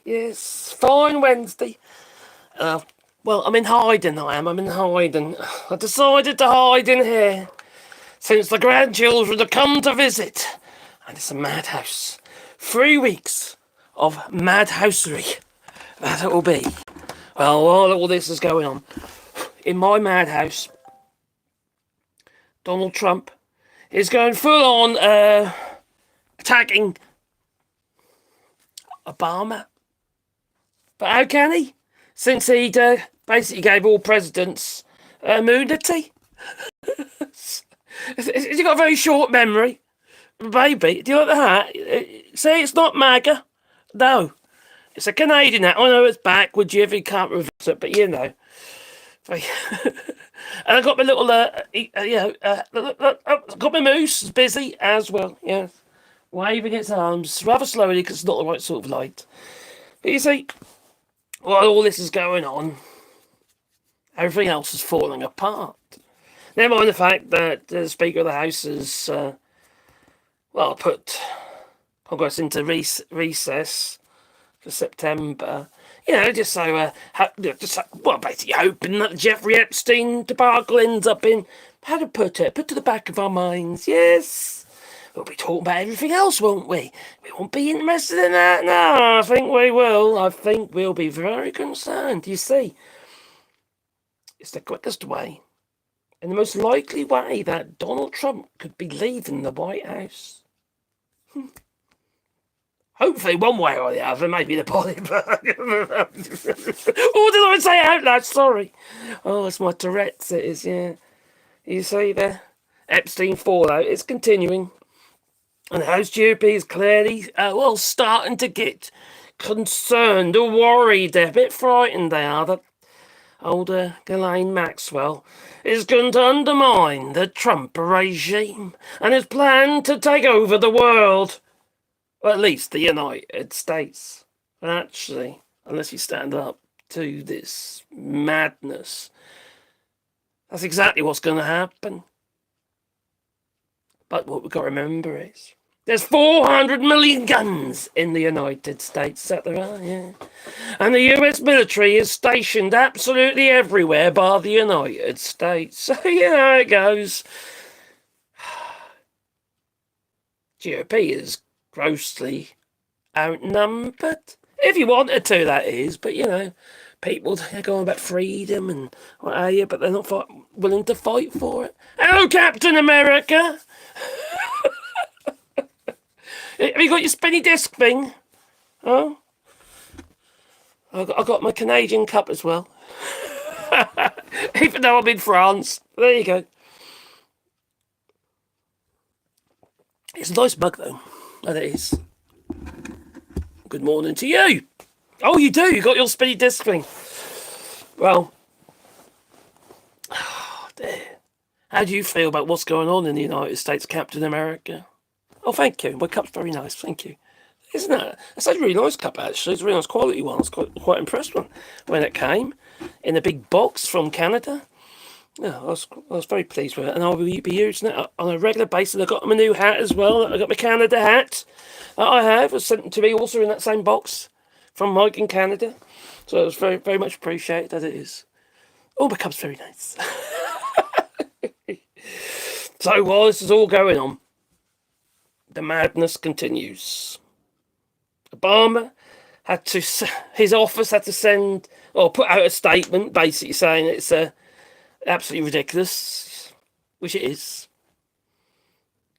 Yes, fine Wednesday. Well, I'm in hiding, I am. I'm in hiding. I decided to hide in here since the grandchildren have come to visit. And it's a madhouse. 3 weeks of madhousery. That it will be. Well, while all this is going on, in my madhouse, Donald Trump is going full on attacking Obama. But how can he? Since he basically gave all presidents immunity. Has he got a very short memory? Baby, do you like that? See, it's not MAGA. No. It's a Canadian hat. I know it's backwards if you can't reverse it, but you know. And I got my little, got my moose busy as well, yeah. Waving its arms rather slowly because it's not the right sort of light. But you see, while all this is going on, everything else is falling apart. Never mind the fact that the Speaker of the House has, put Congress into recess for September. You know, just so, basically hoping that the Jeffrey Epstein debacle ends up in, how to put to the back of our minds, yes. We'll be talking about everything else, won't we? We won't be interested in that. No, I think we will. I think we'll be very concerned. You see, it's the quickest way and the most likely way that Donald Trump could be leaving the White House. Hopefully one way or the other, maybe the body. Oh, did I say out loud? Sorry. Oh, it's my Tourette's, it is, yeah. You see the Epstein fallout is continuing. And the House GOP is clearly, starting to get concerned or worried. They're a bit frightened, they are, that older Ghislaine Maxwell is going to undermine the Trump regime and is planned to take over the world. Or at least the United States. And actually, unless you stand up to this madness, that's exactly what's going to happen. But what we've got to remember is, there's 400 million guns in the United States, that there are, yeah. And the US military is stationed absolutely everywhere bar the United States. So you know how it goes. GOP is grossly outnumbered. If you wanted to, that is. But, you know, people are going about freedom and what have you, but they're not willing to fight for it. Hello, Captain America! Have you got your spinny disc thing? Oh? I got my Canadian cup as well. Even though I'm in France. There you go. It's a nice mug, though. That it is. Good morning to you. Oh, you do? You got your spinny disc thing. Well. Oh, dear. How do you feel about what's going on in the United States, Captain America? Oh, thank you. My cup's very nice. Thank you. Isn't it? It's a really nice cup, actually. It's a really nice quality one. I was quite impressed when it came in a big box from Canada. Yeah, I was very pleased with it, and I'll be using it on a regular basis. I got my new hat as well. I got my Canada hat that I have. It was sent to me also in that same box from Mike in Canada. So it was very, very much appreciated, as it is. Oh, my cup's very nice. So while this is all going on, the madness continues. Obama his office had to send or put out a statement basically saying it's absolutely ridiculous, which it is.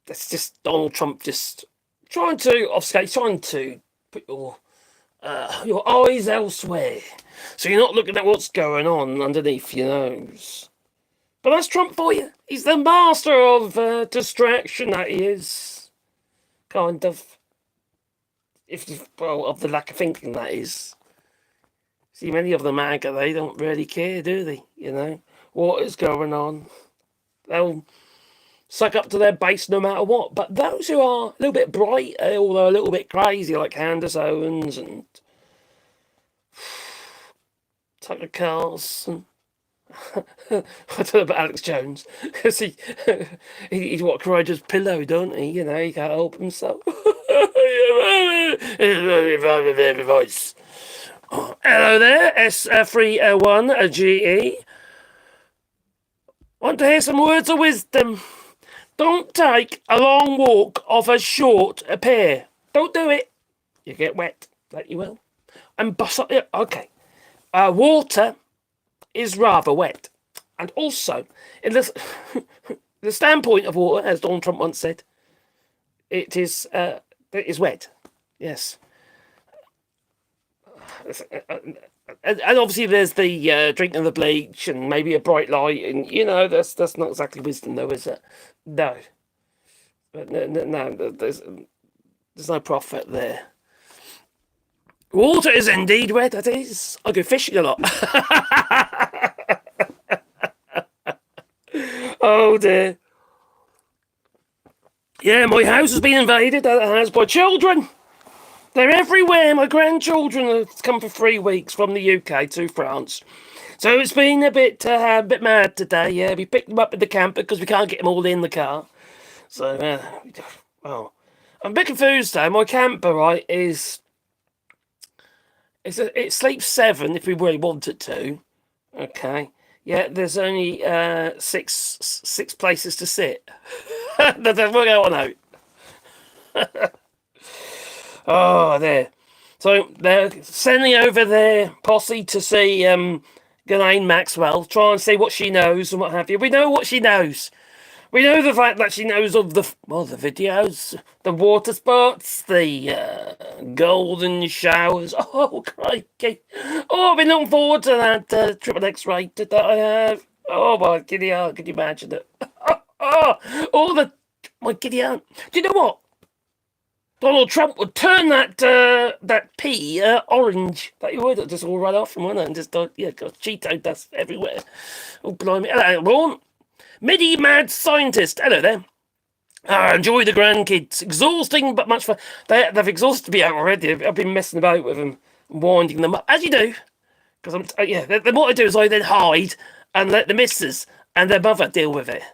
That's just Donald Trump just trying to obfuscate, trying to put your eyes elsewhere, so you're not looking at what's going on underneath your nose. But that's Trump for you. He's the master of distraction, that he is. Kind of. Of the lack of thinking, that is. See, many of the MAGA, they don't really care, do they? You know, what is going on. They'll suck up to their base no matter what. But those who are a little bit bright, although a little bit crazy, like Candace Owens and Tucker Carlson, I don't know about Alex Jones, because he's what Crider's pillow, don't he? You know, he can't help himself. Voice. Hello there, S301GE. Want to hear some words of wisdom? Don't take a long walk off a short pier. Don't do it. You get wet, like you will. And okay. Water is rather wet. And also, in the standpoint of water, as Donald Trump once said, it is wet. Yes. And obviously there's the drinking the bleach and maybe a bright light, and you know that's not exactly wisdom, though, is it? No. But no, there's no profit there. Water is indeed wet, that is. I go fishing a lot. Oh dear. Yeah, my house has been invaded, that has, by children. They're everywhere. My grandchildren have come for 3 weeks from the UK to France. So it's been a bit mad today, yeah. We picked them up in the camper because we can't get them all in the car. So, well, I'm a bit confused though. My camper, right, it sleeps 7 if we really wanted to. Okay. Yeah, there's only six places to sit. That doesn't work out on out. Oh, there. So they're sending over their posse to see Ghislaine Maxwell, try and see what she knows and what have you. We know what she knows. We know the fact that she knows of the videos, the water sports, the golden showers. Oh, crikey. Oh, I've been looking forward to that triple X rated that I have. Oh, my giddy aunt, can you imagine it? My giddy aunt. Do you know what? Donald Trump would turn that pea orange. That you would just all run off from, wouldn't it? And just got Cheeto dust everywhere. Oh, blimey. Hello, Ron. Midi mad scientist. Hello there. Enjoy the grandkids. Exhausting, but much fun. They've exhausted me already. I've been messing about with them, winding them up, as you do. Because then what I do is I then hide and let the missus and their mother deal with it.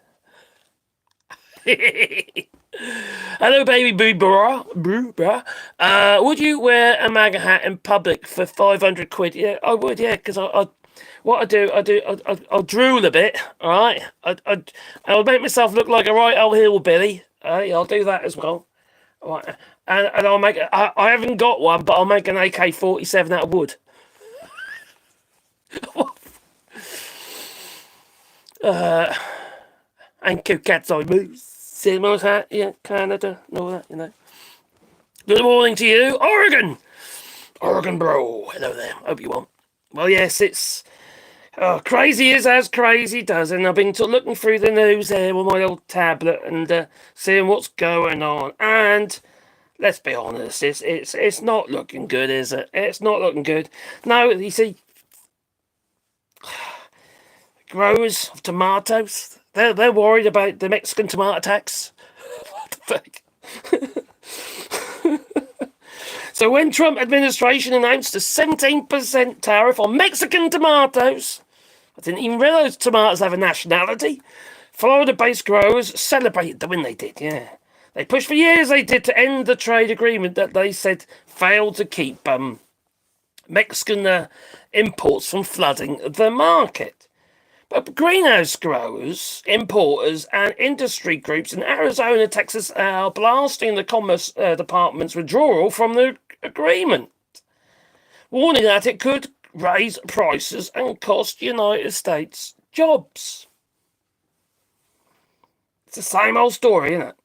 Hello, baby boo bra. Would you wear a MAGA hat in public for 500 quid? Yeah, I would. Yeah, because I'll drool a bit. All right, I'll make myself look like a right old hillbilly. I'll do that as well. All right, and I'll make. I haven't got one, but I'll make an AK-47 out of wood. And cat's eye moves. Cinemas hat, yeah, Canada, and all that, you know. Good morning to you, Oregon bro. Hello there. Hope you well. Well, yes, it's crazy is as crazy does, and I've been looking through the news there with my old tablet and seeing what's going on. And let's be honest, it's not looking good, is it? It's not looking good. No, you see, growers of tomatoes. They're worried about the Mexican tomato tax. What the fuck? So when Trump administration announced a 17% tariff on Mexican tomatoes, I didn't even realize tomatoes have a nationality. Florida-based growers celebrated the win they did, yeah. They pushed for years, they did, to end the trade agreement that they said failed to keep Mexican imports from flooding the market. But greenhouse growers, importers, and industry groups in Arizona, Texas are blasting the Commerce Department's withdrawal from the agreement, warning that it could raise prices and cost United States jobs. It's the same old story, isn't it?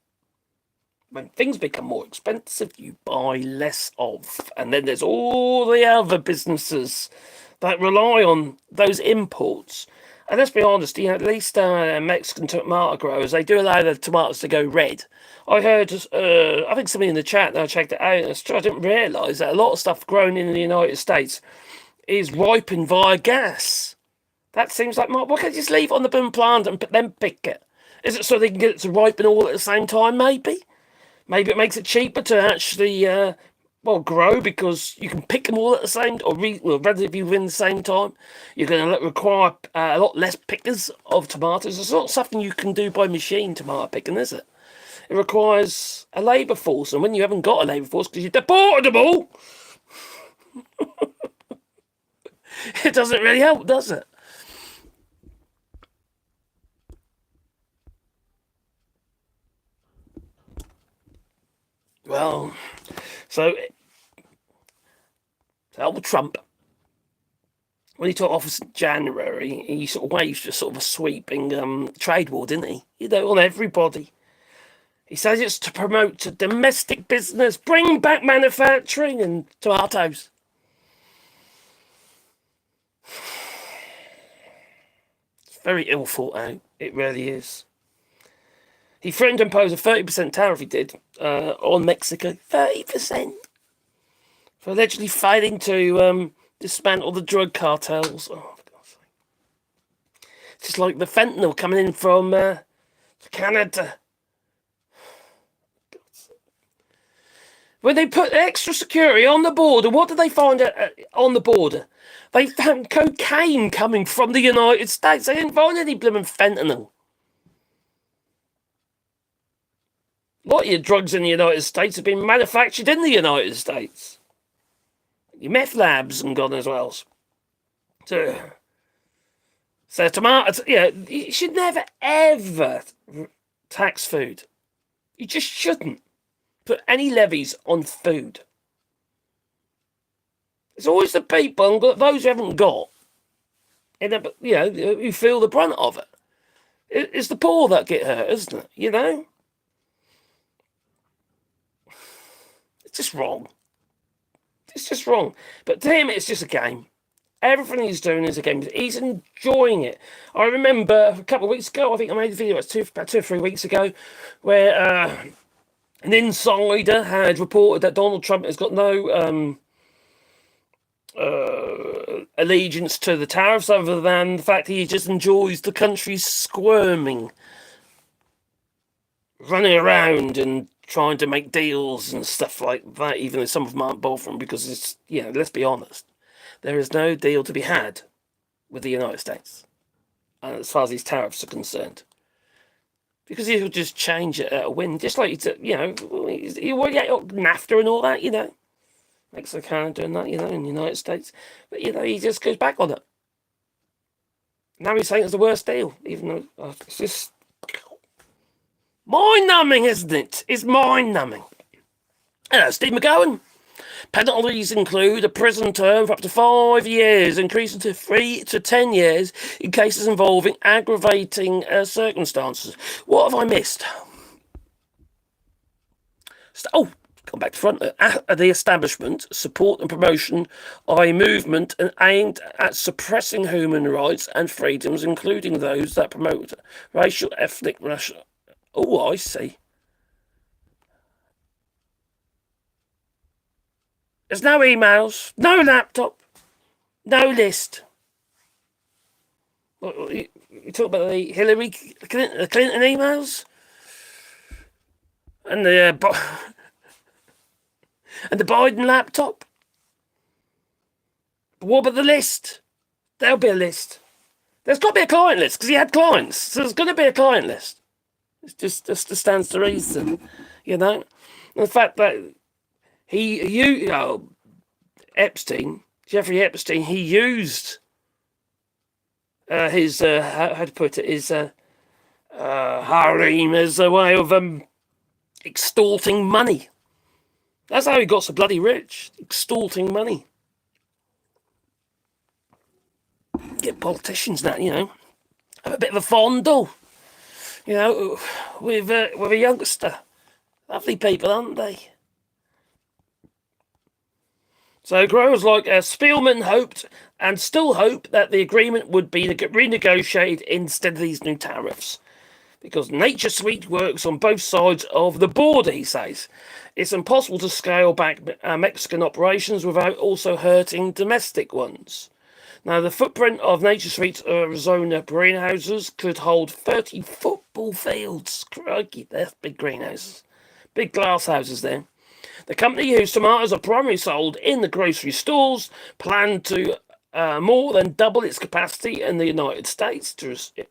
When things become more expensive, you buy less of. And then there's all the other businesses that rely on those imports. And let's be honest, at least Mexican tomato growers, they do allow the tomatoes to go red. I heard, I think somebody in the chat, I checked it out, and I didn't realise that a lot of stuff grown in the United States is ripened via gas. That seems like, why can't you just leave it on the boom plant and then pick it? Is it so they can get it to ripen all at the same time, maybe? Maybe it makes it cheaper to actually well, grow because you can pick them all at the same, or relatively within the same time. You're going to require a lot less pickers of tomatoes. It's not something you can do by machine tomato picking, is it? It requires a labour force, and when you haven't got a labour force because you've deported them all, it doesn't really help, does it? Well, so Donald Trump, when he took office in January, he sort of waged a sort of a sweeping trade war, didn't he? You know, on everybody. He says it's to promote domestic business, bring back manufacturing and tomatoes. It's very ill thought out. It really is. He threatened to impose a 30% tariff, he did, on Mexico. 30%. For allegedly failing to dismantle the drug cartels. Oh, for God's sake. It's just like the fentanyl coming in from Canada. When they put extra security on the border, what did they find on the border? They found cocaine coming from the United States. They didn't find any blooming fentanyl. A lot of your drugs in the United States have been manufactured in the United States. Your meth labs and God as well. So tomatoes, you should never, ever tax food. You just shouldn't put any levies on food. It's always the people, those who haven't got, who feel the brunt of it. It's the poor that get hurt, isn't it? You know? It's just wrong. It's just wrong. But to him, it's just a game. Everything he's doing is a game. He's enjoying it. I remember a couple of weeks ago, I think I made a video about 2 or 3 weeks ago, where an insider had reported that Donald Trump has got no allegiance to the tariffs other than the fact he just enjoys the country squirming, running around and trying to make deals and stuff like that, even though some of them aren't bothering, because it's, let's be honest, there is no deal to be had with the United States as far as these tariffs are concerned. Because he'll just change it at a win, just like NAFTA and all that, Mexico, Canada and that, in the United States. But, he just goes back on it. Now he's saying it's the worst deal, even though it's just mind-numbing, isn't it? It's mind-numbing. Steve McGowan. Penalties include a prison term for up to 5 years, increasing to 3 to 10 years in cases involving aggravating circumstances. What have I missed? Come back to front. The establishment, support and promotion of a movement aimed at suppressing human rights and freedoms, including those that promote racial, ethnic, Oh, I see. There's no emails, no laptop, no list. You talk about the Hillary Clinton emails? And the Biden laptop? But what about the list? There'll be a list. There's got to be a client list, because he had clients. So there's going to be a client list. It just stands to reason, And the fact that Jeffrey Epstein, he used his, how to put it, his harem as a way of extorting money. That's how he got so bloody rich, extorting money. Get politicians now, have a bit of a fondle. With a youngster. Lovely people, aren't they? So growers like Spielman hoped and still hope that the agreement would be renegotiated instead of these new tariffs. Because Nature Sweet works on both sides of the border, he says. It's impossible to scale back Mexican operations without also hurting domestic ones. Now, the footprint of Nature Sweet's Arizona greenhouses could hold 30 football fields. Crikey, that's big greenhouses. Big glass houses there. The company, whose tomatoes are primarily sold in the grocery stores, planned to more than double its capacity in the United States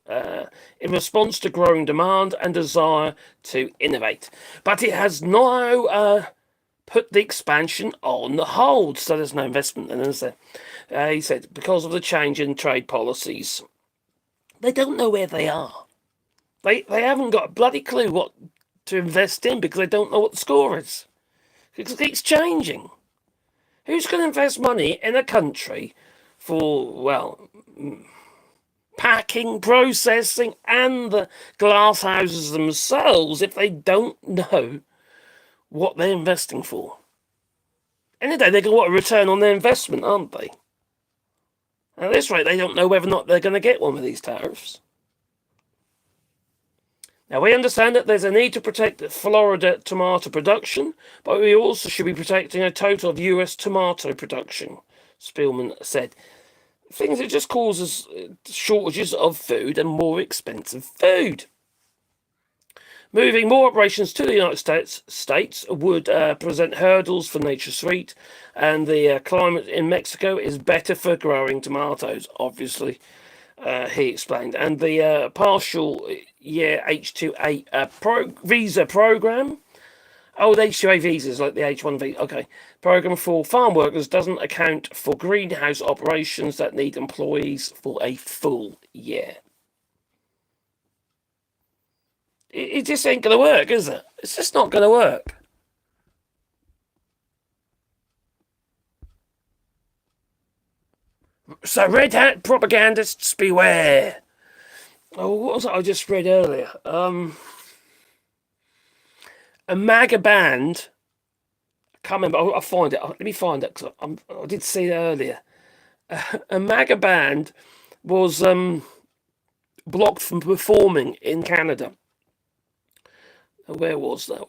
in response to growing demand and desire to innovate. But it has now put the expansion on the hold, so there's no investment in it, is there? He said, because of the change in trade policies. They don't know where they are. They haven't got a bloody clue what to invest in because they don't know what the score is. Because it keeps changing. Who's going to invest money in a country for, well, packing, processing, and the glass houses themselves if they don't know what they're investing for? Any day they're going to want a return on their investment, aren't they? At this rate, they don't know whether or not they're going to get one with these tariffs. Now, we understand that there's a need to protect Florida tomato production, but we also should be protecting a total of US tomato production, Spielman said. Things that just causes shortages of food and more expensive food. Moving more operations to the United States would present hurdles for Nature Sweet, and the climate in Mexico is better for growing tomatoes, obviously. He explained. And the partial year H2A visa program. Oh, the H2A visas, like the H1 okay. Program for farm workers doesn't account for greenhouse operations that need employees for a full year. It just ain't going to work, is it? It's just not going to work. So, red hat propagandists beware. Oh, what was it I just read earlier? A MAGA band. I can't remember. I'll find it. Let me find it because I did see it earlier. A MAGA band was blocked from performing in Canada. Where was that?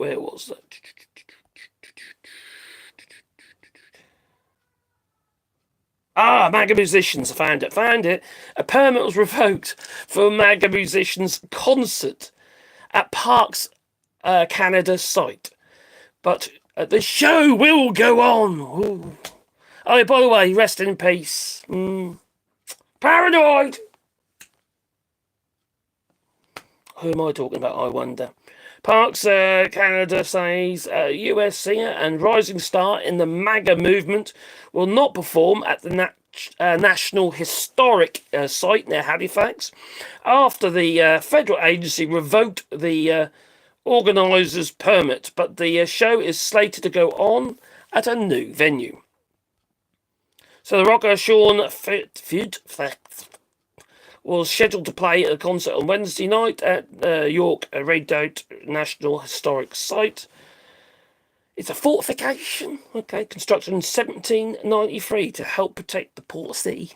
MAGA musicians. I found it. A permit was revoked for a MAGA musicians concert at Parks Canada site. But the show will go on. Ooh. Oh, by the way, rest in peace. Paranoid. Who am I talking about, I wonder? Parks Canada says US singer and rising star in the MAGA movement will not perform at the National Historic Site near Halifax after the federal agency revoked the organiser's permit, but the show is slated to go on at a new venue. So the rocker Sean Feud was scheduled to play a concert on Wednesday night at York Redoubt National Historic Site. It's a fortification, constructed in 1793 to help protect the port sea.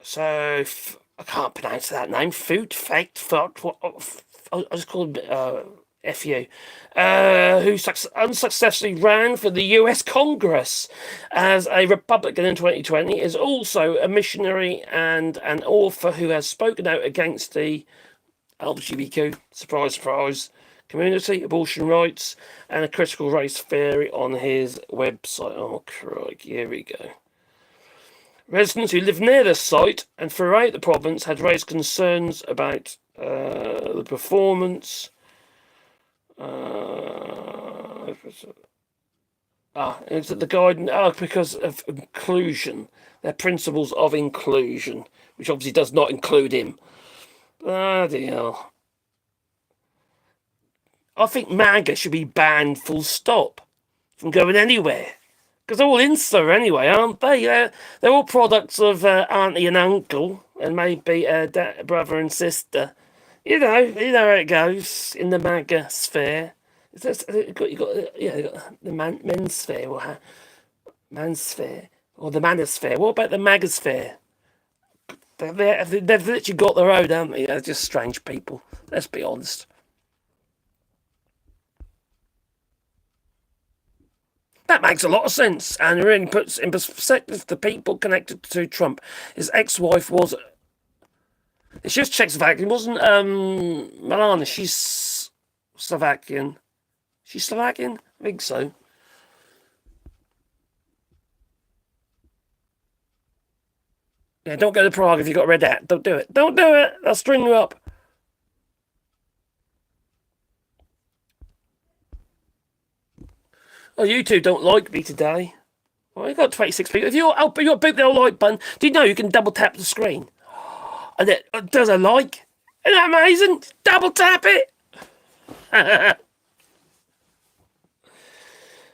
So, I can't pronounce that name. I just called FU, who unsuccessfully ran for the US Congress as a Republican in 2020, is also a missionary and an author who has spoken out against the LGBTQ, surprise, community, abortion rights, and a critical race theory on his website. Oh, crikey, here we go. Residents who live near the site and throughout the province had raised concerns about the performance. It's the guidance because of inclusion. Their principles of inclusion, which obviously does not include him. Bloody hell. I think MAGA should be banned full stop from going anywhere. Because they're all insular anyway, aren't they? They're all products of auntie and uncle, and maybe brother and sister. You know how it goes in the MAGA sphere. You got the men's sphere, or man's sphere, or the manosphere. What about the MAGA sphere? They've literally got their own, haven't they? They're just strange people. Let's be honest. That makes a lot of sense and really puts in perspective the people connected to Trump. His ex-wife was... She was Czechoslovakian, wasn't Milana? She's Slovakian. She's Slovakian? I think so. Yeah, don't go to Prague if you've got a red hat. Don't do it. Don't do it. I'll string you up. Oh, you two don't like me today. Well, you've got 26 people. If you're a big little like button, do you know you can double tap the screen? And it does a like. Isn't that amazing? Double tap it.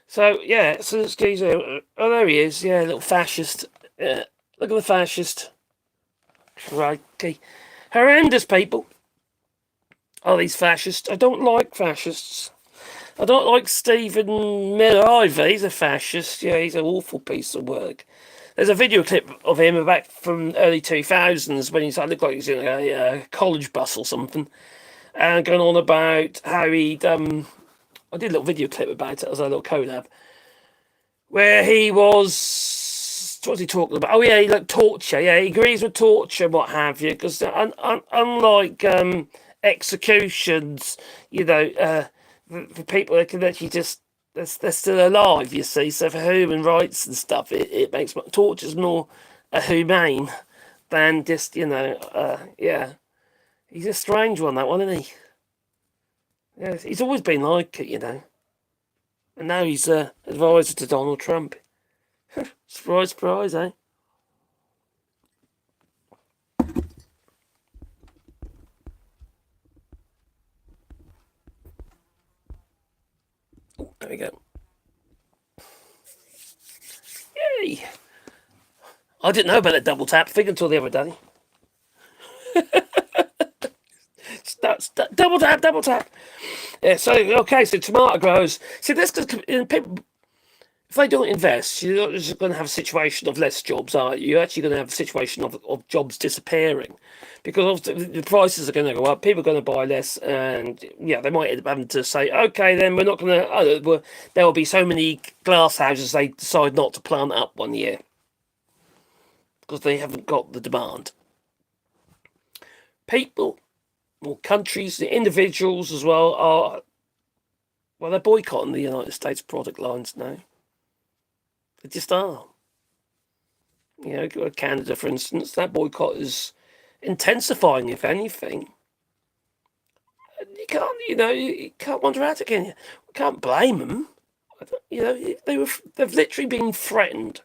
So, yeah, so this geezer. Oh, there he is. Yeah, little fascist. Yeah, look at the fascist. Crikey. Horrendous people. Oh, these fascists. I don't like fascists. I don't like Stephen Miller either. He's a fascist. Yeah, he's an awful piece of work. There's a video clip of him back from early 2000s when he looked like he's in a college bus or something, and going on about how he'd I did a little video clip about it as a little collab, where he was. What's he talking about? Oh yeah, he like torture. Yeah, he agrees with torture, what have you? Because unlike executions, for people that can actually just they're still alive, you see. So for human rights and stuff, it makes torture's more humane than just yeah. He's a strange one, that one, isn't he? Yeah, he's always been like it, and now he's advisor to Donald Trump. Surprise, surprise, eh? Oh, there we go. Yay! I didn't know about that double tap thing until the other day. Double tap, double tap. Yeah, so tomato growers. See, this people, if they don't invest, you're not just going to have a situation of less jobs, are you? You're actually going to have a situation of jobs disappearing, because the prices are going to go up. People are going to buy less, and yeah, they might end up having to say, okay, then we're not going to. There will be so many glass houses they decide not to plant up one year because they haven't got the demand. People, or countries, the individuals as well they're boycotting the United States product lines now. They just are. Canada, for instance, that boycott is intensifying, if anything. You can't wonder out again. You can't blame them. They've literally been threatened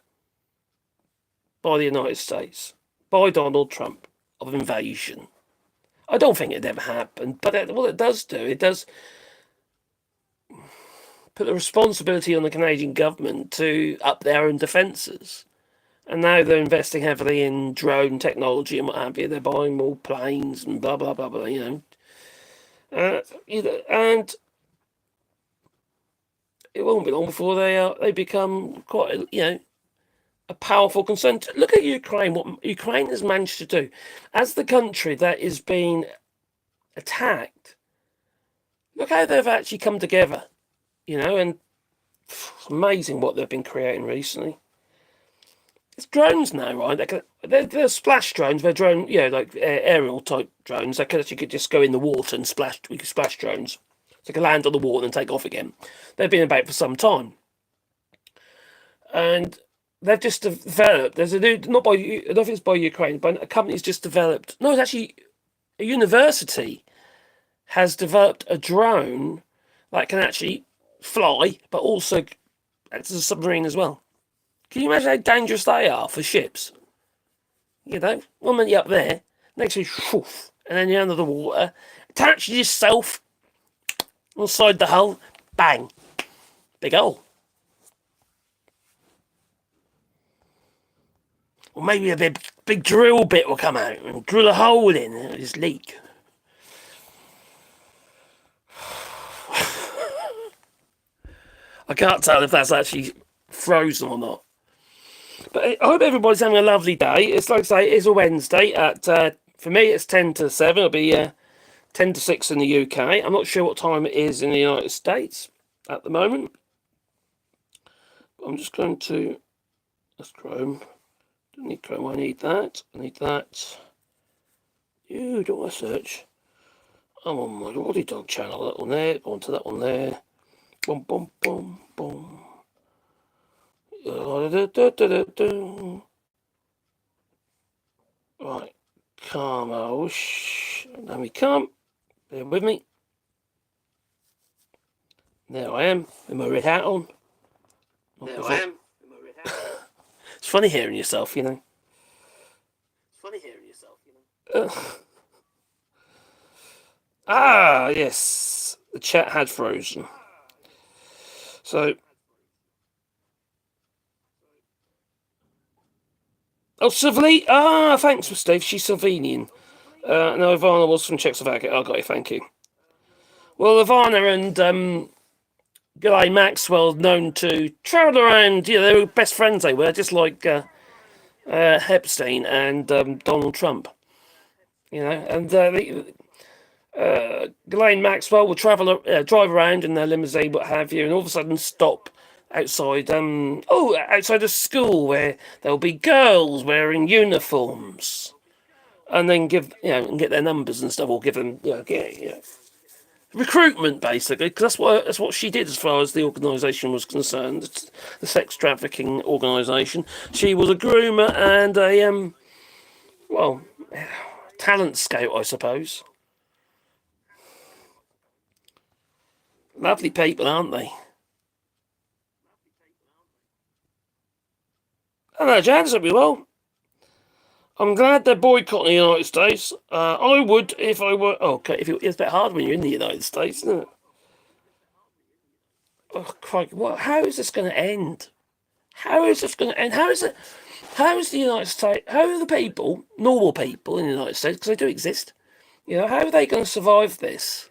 by the United States, by Donald Trump, of invasion. I don't think it'd ever happen, but what it does do, it does put the responsibility on the Canadian government to up their own defences. And now they're investing heavily in drone technology and what have you. They're buying more planes and blah, blah, blah, blah, and it won't be long before they become quite, a powerful concern. Look at Ukraine, what Ukraine has managed to do. As the country that is being attacked, look how they've actually come together. And it's amazing what they've been creating recently. It's drones now, right? They're splash drones. They're drone, like aerial type drones. They can actually just go in the water and splash. We can splash drones. So they can land on the water and take off again. They've been about for some time, and they've just developed. There's a new, not by, I don't think it's by Ukraine, but a company's just developed. No, it's actually a university has developed a drone that can actually fly, but also acts as a submarine as well. Can you imagine how dangerous they are for ships? One minute you're up there, next you're whoosh, and then you're under the water. Attach yourself inside the hull, bang, big hole. Or maybe a big drill bit will come out and drill a hole in and it'll just leak. I can't tell if that's actually frozen or not. But I hope everybody's having a lovely day. It's like I say, it's a Wednesday at for me it's 10 to 7. It'll be 10 to 6 in the UK. I'm not sure what time it is in the United States at the moment. I'm just going to, that's Chrome. Don't need Chrome, I need that. I need that. You don't want to search. I'm on my Roddy Dog channel, that one there, onto that one there. Boom, boom, boom, boom. Right, come, shh. Let me come. Bear with me. There I am, with my red hat on. There I am, with my red hat on. It's funny hearing yourself, you know. Yes. The chat had frozen. So. Oh, Slovenia. Thanks, Steve. She's Slovenian. No, Ivana was from Czechoslovakia. I got you, thank you. Well, Ivana and Guy Maxwell, known to travel around, they were best friends, they were, just like Epstein and Donald Trump. And Ghislaine Maxwell will drive around in their limousine, what have you, and all of a sudden stop outside outside a school where there'll be girls wearing uniforms, and then give and get their numbers and stuff, or give them recruitment, basically, because that's what she did as far as the organisation was concerned. It's the sex trafficking organisation. She was a groomer and a talent scout, I suppose. Lovely people, aren't they? Hello, Jan. Hope you well. I'm glad they're boycotting the United States. I would if I were. Okay, it's a bit hard when you're in the United States, isn't it? Oh, crikey! How is this going to end? How is this going to end? How is it? How is the United States? How are the people, normal people in the United States, because they do exist? How are they going to survive this?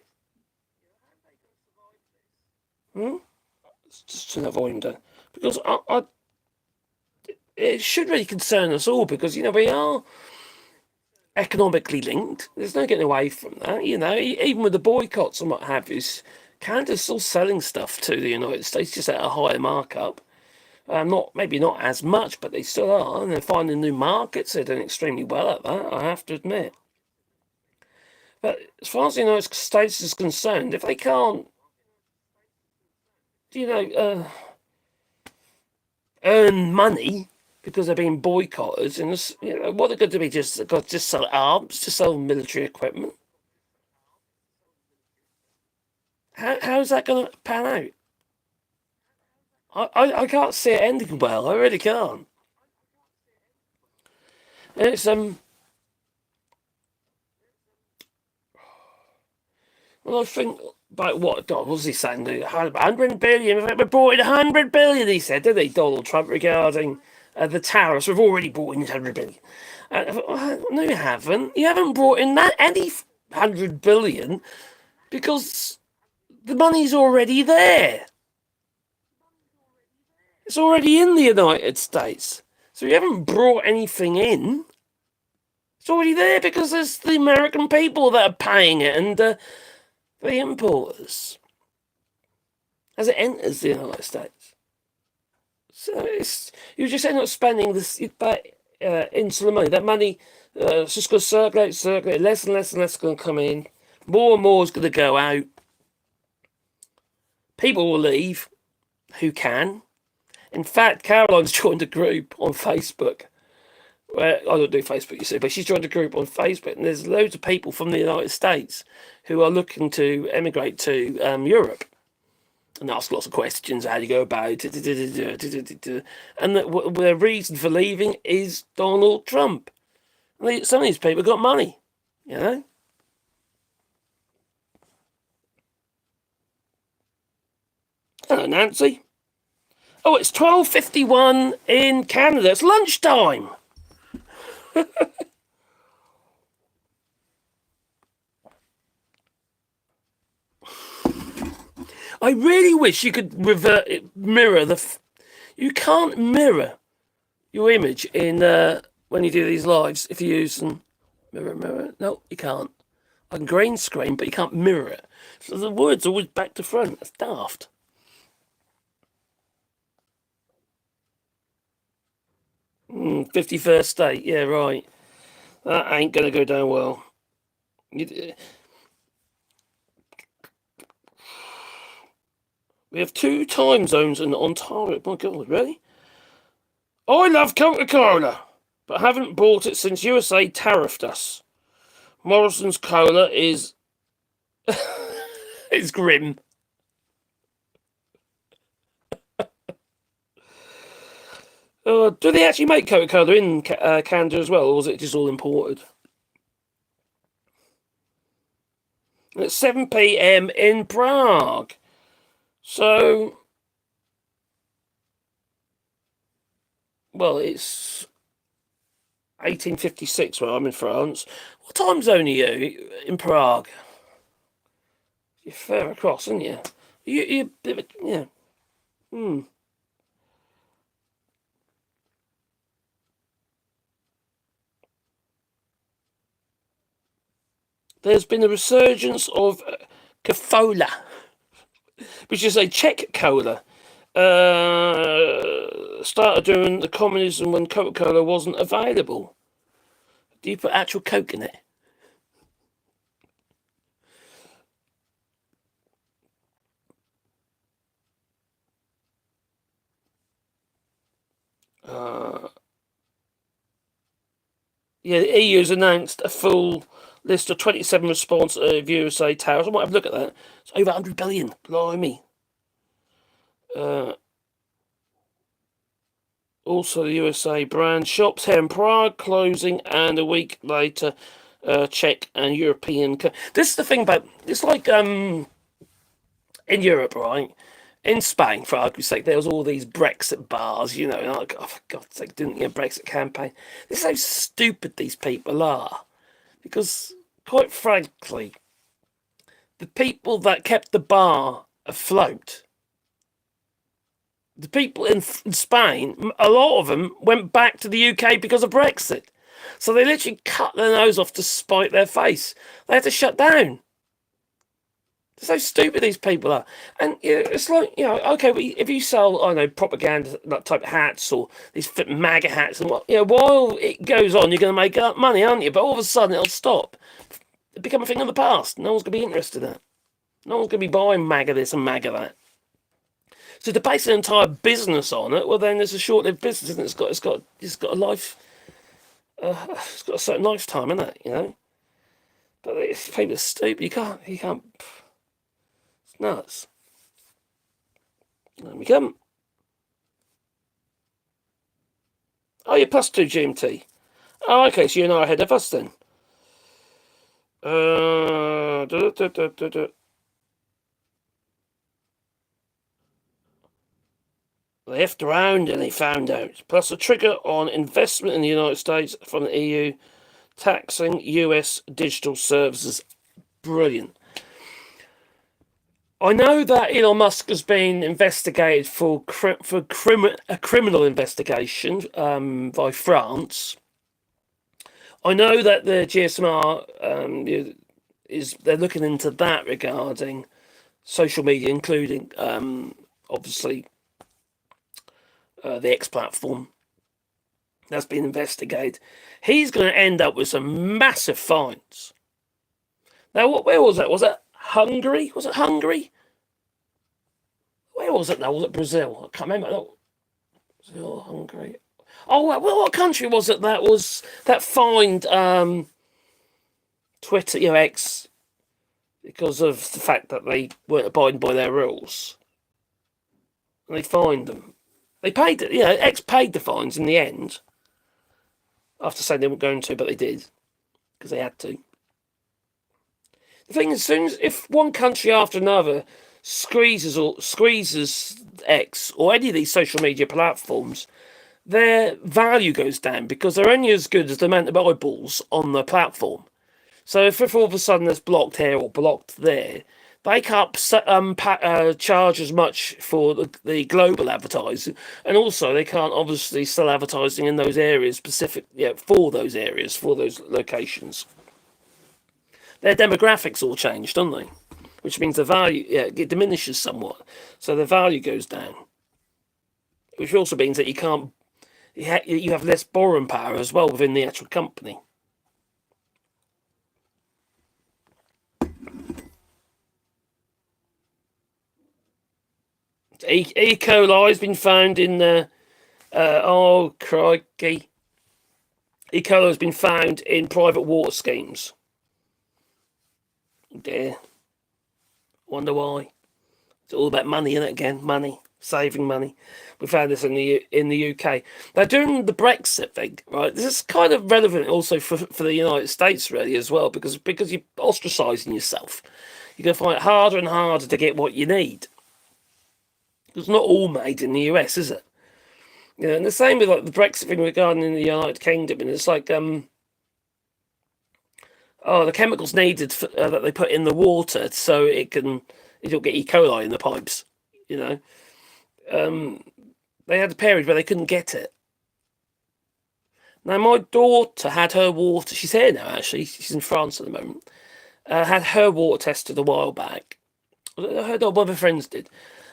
Just turn that volume down, because it should really concern us all, because we are economically linked. There's no getting away from that. Even with the boycotts and what have you, Canada's still selling stuff to the United States, just at a higher markup. Maybe not as much, but they still are, and they're finding new markets. They're doing extremely well at that, I have to admit. But as far as the United States is concerned, if they can't, earn money because they're being boycotted, and what they're going to be just sell arms, just sell military equipment. How's that going to pan out? I can't see it ending well. I really can't. And it's Well, I think about what was he saying? 100 billion. We brought in 100 billion. He said, didn't he, Donald Trump, regarding the tariffs? We've already brought in 100 billion. No, you haven't. You haven't brought in any 100 billion because the money's already there. It's already in the United States. So you haven't brought anything in. It's already there because there's the American people that are paying it and the importers as it enters the United States. So you just end up spending that insular money. That money it's just going to circulate. Less and less and less going to come in. More and more is going to go out. People will leave who can. In fact, Caroline's joined a group on Facebook. Where I don't do Facebook, you see, but she's joined a group on Facebook, and there's loads of people from the United States who are looking to emigrate to Europe and ask lots of questions. How do you go about it? And the reason for leaving is Donald Trump. Some of these people got money, Hello, Nancy. Oh, it's 12:51 in Canada. It's lunchtime. I really wish you could mirror you can't mirror your image in when you do these lives if you use them. Mirror. No, you can't. I can green screen, but you can't mirror it. So the word's always back to front. That's daft. – 51st state. Yeah, right. That ain't going to go down well. We have 2 time zones in Ontario. My God, really? I love Coca-Cola, but haven't bought it since USA tariffed us. Morrison's Cola is is grim. Do they actually make Coca-Cola in Canada as well, or is it just all imported? It's 7 p.m. in Prague. So, well, it's 1856 where I'm in France. What time zone are you in Prague? You're further across, aren't you? Yeah. Hmm. There's been a resurgence of Kafola, which is a Czech cola. Started during the communism when Coca-Cola wasn't available. Do you put actual Coke in it? Yeah, the EU has announced a full list of 27 response of USA tariffs. I might have a look at that. It's over 100 billion. Blimey. Also, the USA brand shops here in Prague closing, and a week later, Czech and European. This is the thing about it's like in Europe, right? In Spain, for argument's sake, there was all these Brexit bars, like, oh, for God's sake, didn't you Brexit campaign? This is how stupid these people are. Because, quite frankly, the people that kept the bar afloat, the people in Spain, a lot of them went back to the UK because of Brexit. So they literally cut their nose off to spite their face. They had to shut down. That's how stupid these people are. And it's like, okay, if you sell, I don't know, propaganda type hats or these MAGA hats and while it goes on, you're going to make money, aren't you? But all of a sudden it'll stop. It'll become a thing of the past. No one's going to be interested in it. No one's going to be buying MAGA this and MAGA that. So to base an entire business on it, well, then it's a short-lived business, and it's got a life. It's got a certain lifetime, isn't it? But people are stupid. You can't. It's nuts. There we come. Oh, you're +2 GMT. Oh, okay. So you're now ahead of us then. They effed around and they found out. Plus a trigger on investment in the United States from the EU, taxing US digital services. Brilliant. I know that Elon Musk has been investigated for a criminal investigation by France. I know that the GSMR they're looking into that regarding social media, including obviously the X platform that's been investigated. He's going to end up with some massive fines. Now, where was that? Was that Hungary? Was it Hungary? Where was it now? Was it Brazil? I can't remember. Brazil, Hungary. Oh, what country was it that fined Twitter, X, because of the fact that they weren't abiding by their rules? And they fined them. They paid it. X paid the fines in the end. After saying they weren't going to, but they did because they had to. The thing is, if one country after another squeezes X or any of these social media platforms, their value goes down because they're only as good as the amount of eyeballs on the platform. So if all of a sudden it's blocked here or blocked there, they can't charge as much for the global advertising, and also they can't obviously sell advertising in those areas for those locations. Their demographics all change, don't they? Which means the value it diminishes somewhat, so the value goes down. Which also means that you have less borrowing power as well within the actual company. E. coli has been found in the. Oh, crikey. E. coli has been found in private water schemes. Oh dear. Wonder why. It's all about money, isn't it? Again, money, saving money. We found this in the UK. Now, during the Brexit thing, right? This is kind of relevant also for the United States, really, as well, because you're ostracising yourself. You're going to find it harder and harder to get what you need. It's not all made in the US, is it? You know, and the same with like the Brexit thing regarding in the United Kingdom, and it's like the chemicals needed that they put in the water so you don't get E. coli in the pipes. You know, they had a period where they couldn't get it. Now my daughter had her water. She's here now. Actually, she's in France at the moment. Had her water tested a while back. I heard one of her friends did,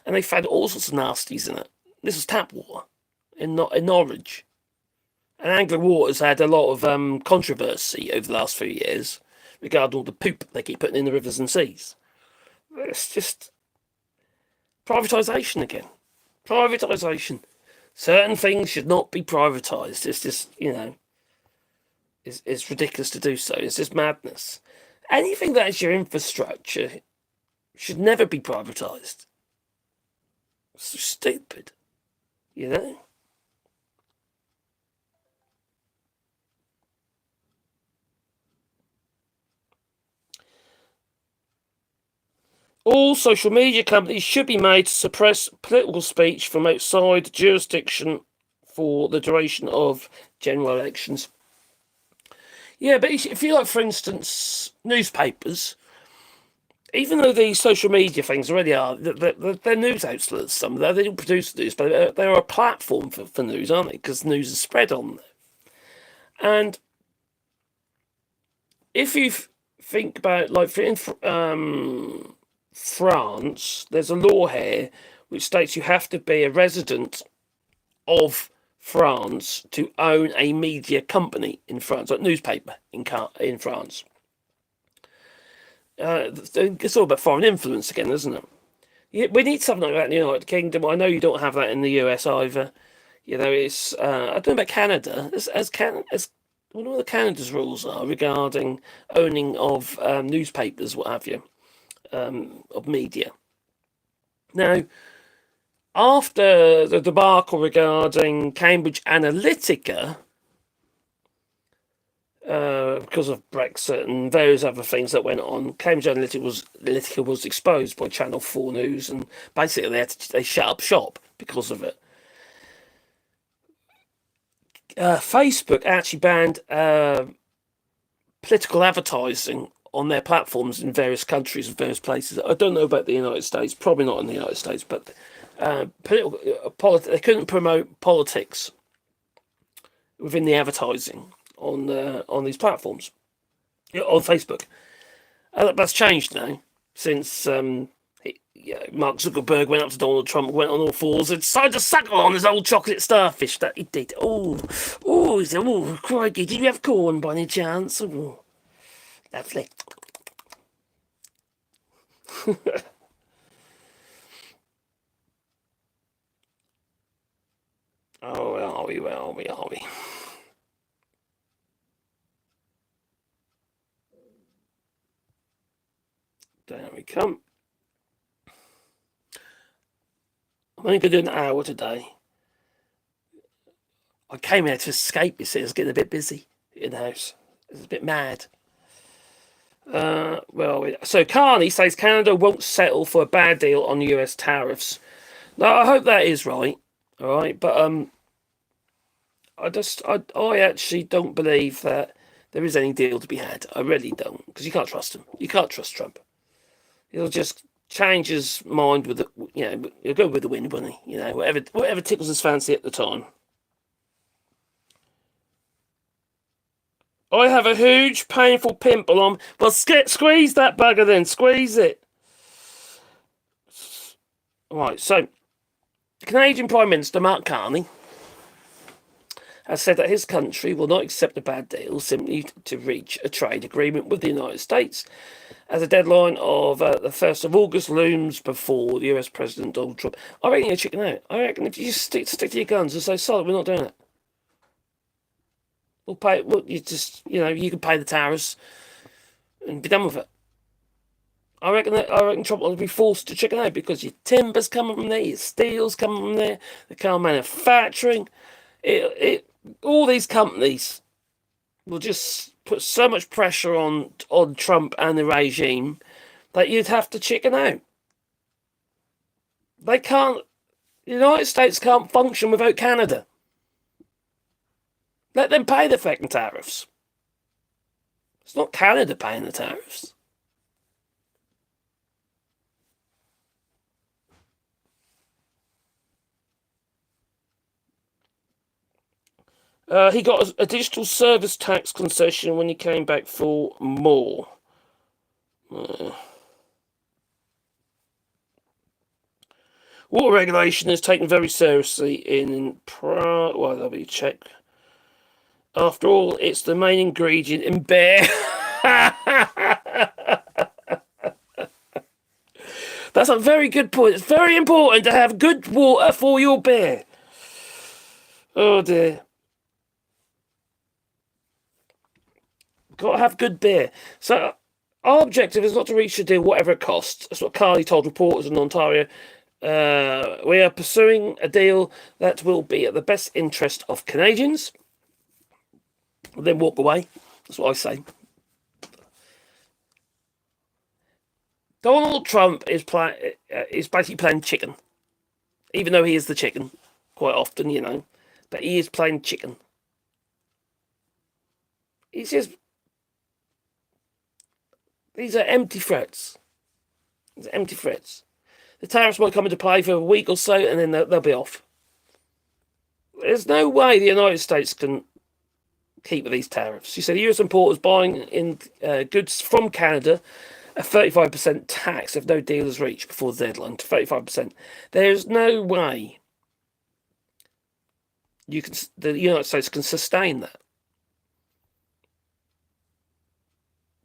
and they found all sorts of nasties in it. This was tap water in Norwich. And Anglo Water's had a lot of controversy over the last few years regarding all the poop they keep putting in the rivers and seas. It's just privatisation again. Privatisation. Certain things should not be privatised. It's just, it's ridiculous to do so. It's just madness. Anything that is your infrastructure should never be privatised. It's so stupid, you know? All social media companies should be made to suppress political speech from outside jurisdiction for the duration of general elections. Yeah, but if you like, for instance, newspapers, even though these social media things already are, they're news outlets, some of them, they don't produce news, but they're a platform for news, aren't they? Because news is spread on there. And if you think about, like, in France, there's a law here which states you have to be a resident of France to own a media company in France, like newspaper in France. It's all about foreign influence again, isn't it? Yeah, we need something like that in the United Kingdom. I know you don't have that in the US either. You know, it's I don't know about Canada. I wonder what Canada's rules are regarding owning of newspapers, what have you, of media. Now, after the debacle regarding Cambridge Analytica, because of Brexit and various other things that went on, Cambridge Analytica was exposed by Channel 4 News, and basically they shut up shop because of it. Facebook actually banned political advertising on their platforms in various countries and various places. I don't know about the United States, probably not in the United States, but they couldn't promote politics within the advertising on these platforms, on Facebook. That's changed now since Mark Zuckerberg went up to Donald Trump, went on all fours, and decided to suckle on his old chocolate starfish that he did. He said, "Oh, crikey, did you have corn by any chance?" Oh, lovely. Where are we? There we come. I'm only going to do an hour today. I came here to escape, you see. It's getting a bit busy in the house. It's a bit mad. So Carney says Canada won't settle for a bad deal on US tariffs. Now, I hope that is right. All right, but I actually don't believe that there is any deal to be had. I really don't, because you can't trust him. You can't trust Trump. He'll just change his mind with he'll go with the wind, won't he? Whatever tickles his fancy at the time. I have a huge, painful pimple on. Well, squeeze that bugger then. Squeeze it. Right, so Canadian Prime Minister Mark Carney has said that his country will not accept a bad deal simply to reach a trade agreement with the United States, as a deadline of the 1st of August looms before the US President Donald Trump. I reckon you're chicken out. I reckon if you just stick to your guns and say, sorry, we're not doing it. We'll pay. You can pay the tariffs and be done with it. I reckon Trump will be forced to chicken out because your timber's coming from there, your steel's coming from there, the car manufacturing. All these companies will just put so much pressure on Trump and the regime that you'd have to chicken out. They can't. The United States can't function without Canada. Let them pay the fucking tariffs. It's not Canada paying the tariffs. He got a digital service tax concession when he came back for more. Water regulation is taken very seriously in well, let me check. After all, it's the main ingredient in beer. That's a very good point. It's very important to have good water for your beer. Oh dear. Got to have good beer. So our objective is not to reach a deal, whatever it costs. That's what Carly told reporters in Ontario. We are pursuing a deal that will be at the best interest of Canadians. Then walk away. That's what I say. Donald Trump is basically playing chicken, even though he is the chicken quite often, but he is playing chicken. These are empty threats. These are empty threats. The tariffs might come into play for a week or so, and then they'll be off. There's no way the United States can keep with these tariffs. She said US importers buying in goods from Canada a 35% tax if no deal is reached before the deadline. 35%. There's no way the United States can sustain that.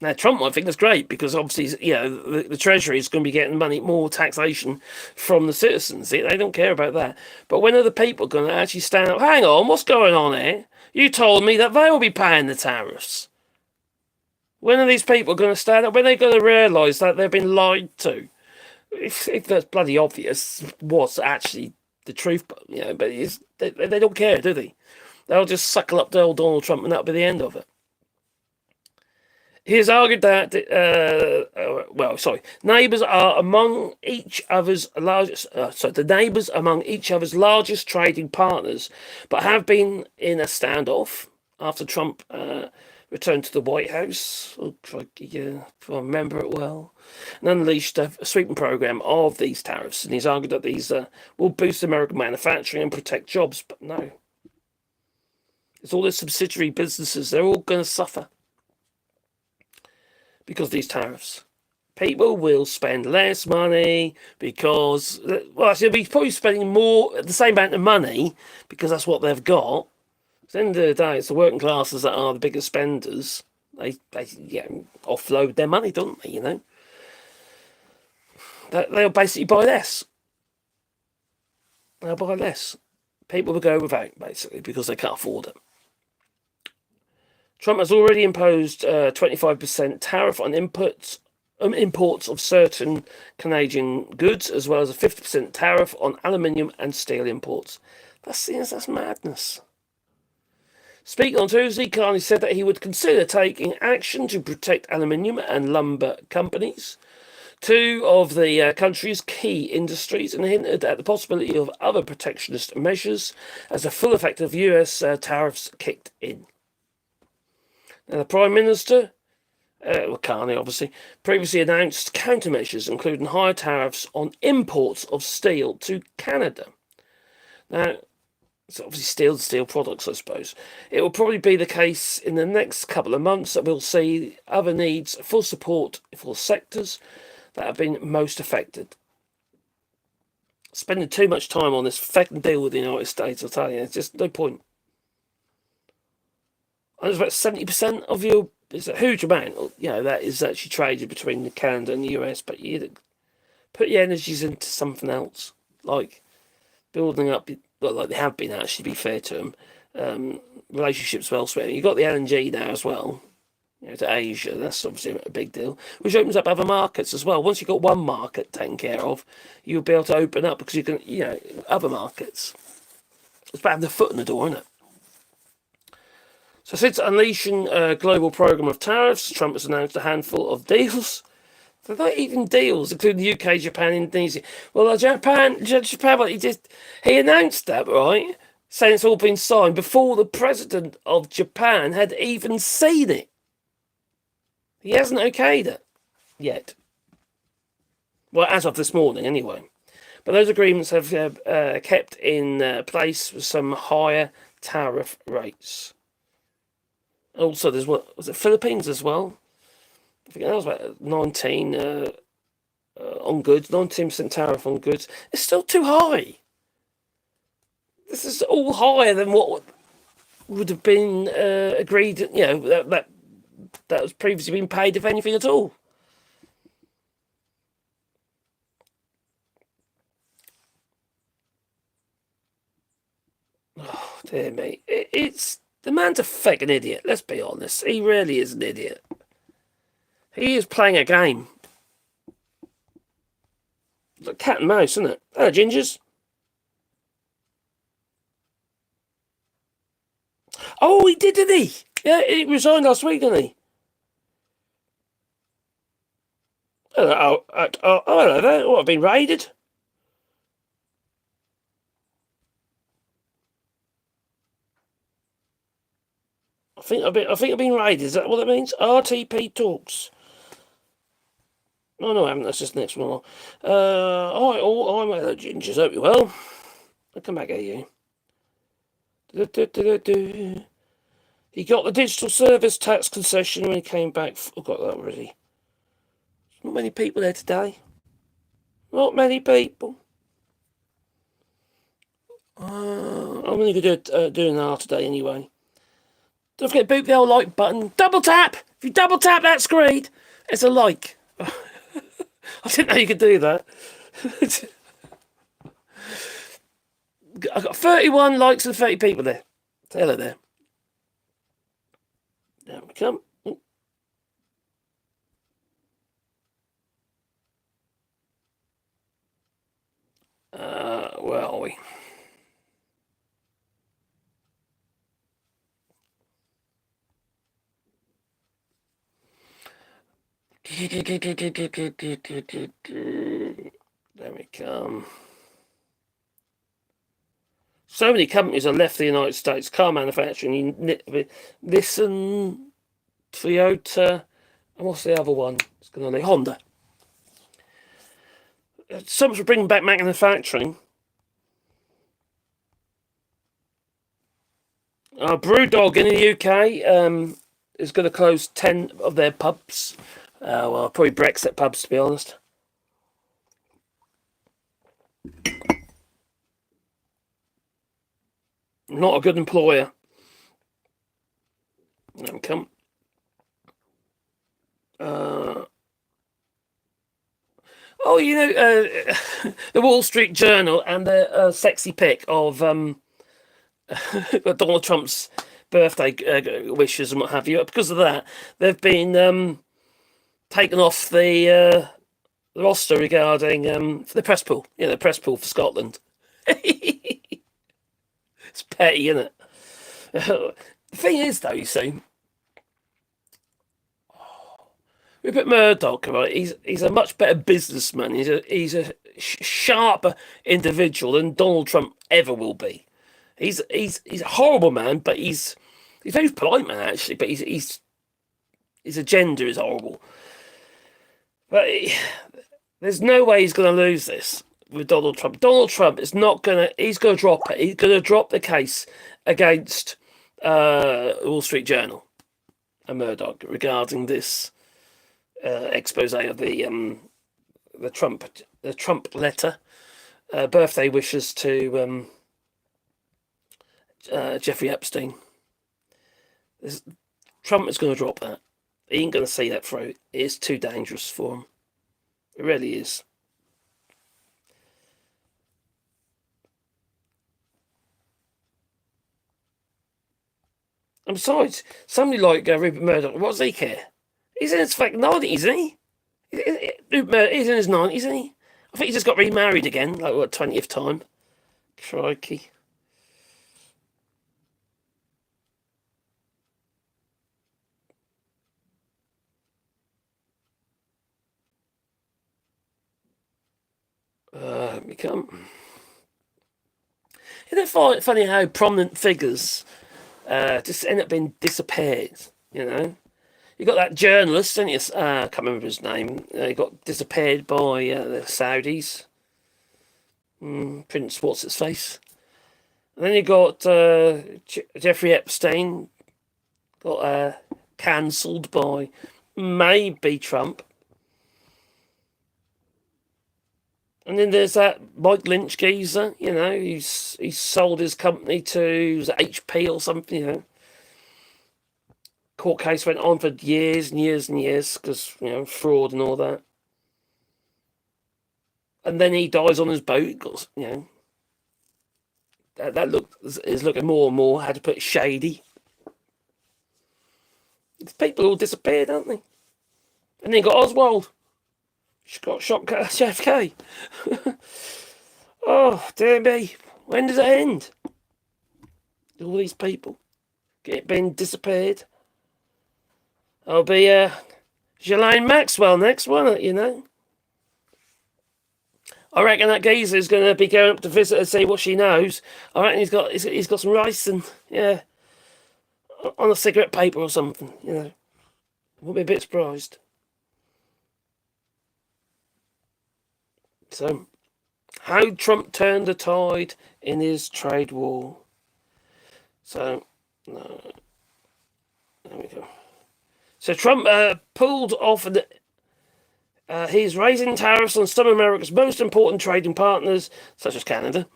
Now, Trump might think that's great because obviously, the Treasury is going to be getting more taxation from the citizens. They don't care about that. But when are the people going to actually stand up? Hang on, what's going on here? You told me that they will be paying the tariffs. When are these people going to stand up? When are they going to realise that they've been lied to? If that's bloody obvious what's actually the truth, but they don't care, do they? They'll just suckle up to old Donald Trump and that'll be the end of it. He has argued that, neighbours are among each other's largest. The neighbours among each other's largest trading partners, but have been in a standoff after Trump returned to the White House. Oh, if I remember it well, and unleashed a sweeping program of these tariffs. And he's argued that these will boost American manufacturing and protect jobs, but no, it's all the subsidiary businesses. They're all going to suffer. Because of these tariffs. People will spend less money because, they'll be probably spending the same amount of money because that's what they've got. At the end of the day, it's the working classes that are the biggest spenders. They offload their money, don't they, They'll basically buy less. They'll buy less. People will go without, basically, because they can't afford it. Trump has already imposed a 25% tariff on imports of certain Canadian goods, as well as a 50% tariff on aluminium and steel imports. That's madness. Speaking on Tuesday, Carney said that he would consider taking action to protect aluminium and lumber companies, two of the country's key industries, and hinted at the possibility of other protectionist measures as the full effect of US tariffs kicked in. Now, the Prime Minister, Carney obviously, previously announced countermeasures, including higher tariffs on imports of steel to Canada. Now, it's obviously steel products, I suppose. It will probably be the case in the next couple of months that we'll see other needs for support for sectors that have been most affected. Spending too much time on this fucking deal with the United States, I'll tell you, it's just no point. And it's about 70% of your. It's a huge amount. That is actually traded between Canada and the US. But you put your energies into something else, like building up, like they have been actually. To be fair to them, relationships elsewhere. You've got the LNG now as well. To Asia, that's obviously a big deal, which opens up other markets as well. Once you've got one market taken care of, you'll be able to open up because you can, other markets. It's about having the foot in the door, isn't it? So since unleashing a global program of tariffs, Trump has announced a handful of deals. They're not even deals, including the UK, Japan, Indonesia. Well, Japan, he announced that, right? Saying it's all been signed before the president of Japan had even seen it. He hasn't okayed it yet. Well, as of this morning, anyway. But those agreements have kept in place with some higher tariff rates. Also, there's was it Philippines as well? I think that was about 19 on goods, 19% tariff on goods. It's still too high. This is all higher than what would have been agreed. That was previously been paid, if anything at all. Oh, dear me. The man's a fucking idiot, let's be honest. He really is an idiot. He is playing a game. It's like cat and mouse, isn't it? Hello, Gingers. Oh, he did, didn't he? Yeah, he resigned last week, didn't he? Hello there. What, I've been raided? I think I've been raided. Is that what it means? RTP talks. No, I haven't. That's just the next one. I'm hello, Gingers. Hope you're well. I'll come back at you. He got the digital service tax concession when he came back. I got that already. Not many people there today. Not many people. I'm only going to do an hour today anyway. Don't forget to boot the old like button. Double tap! If you double tap that screen, it's a like. I didn't know you could do that. I've got 31 likes and 30 people there. Say hello there. There we come. Where are we? There we come. So many companies have left the United States. Car manufacturing, Nissan, Toyota, and what's the other one? It's going to be Honda. So much for bringing back manufacturing. Brewdog in the UK is going to close 10 of their pubs. Well, probably Brexit pubs, to be honest. Not a good employer. There we come. The Wall Street Journal and the sexy pic of Donald Trump's birthday wishes and what have you. Because of that, they've been taken off the roster regarding the press pool. The press pool for Scotland. It's petty, isn't it? The thing is, though, you see, Rupert Murdoch, right? He's a much better businessman. He's a sharper individual than Donald Trump ever will be. He's a horrible man, but he's a very polite man actually. But his agenda is horrible. But there's no way he's going to lose this with Donald Trump. Donald Trump is not going to. He's going to drop it. He's going to drop the case against Wall Street Journal and Murdoch regarding this expose of the Trump letter, birthday wishes to Jeffrey Epstein. Trump is going to drop that. He ain't going to see that through. It's too dangerous for him. It really is. And besides, somebody like Rupert Murdoch, what does he care? He's in his 90s, isn't he? He's in his 90s, isn't he? I think he just got remarried again, like what, 20th time. Crikey. Become. Isn't it funny how prominent figures just end up being disappeared? You know, you got that journalist, didn't you? I can't remember his name. He got disappeared by the Saudis. Prince, what's his face? And then you got Jeffrey Epstein, got cancelled by maybe Trump. And then there's that Mike Lynch geezer, you know, he's sold his company to HP or something, you know. Court case went on for years and years and years because, you know, fraud and all that. And then he dies on his boat, you know. That is looking more and more, how to put it, shady. People all disappeared, aren't they? And then you got Oswald. She got shot at JFK. Oh, dear me. When does it end? All these people being disappeared. I'll be Ghislaine Maxwell next, won't it, you know? I reckon that geezer is going to be going up to visit her, see what she knows. I reckon he's got some rice and, yeah, on a cigarette paper or something, you know. Won't be a bit surprised. So, how Trump turned the tide in his trade war. So, there we go. So Trump pulled off. He's raising tariffs on some of America's most important trading partners, such as Canada,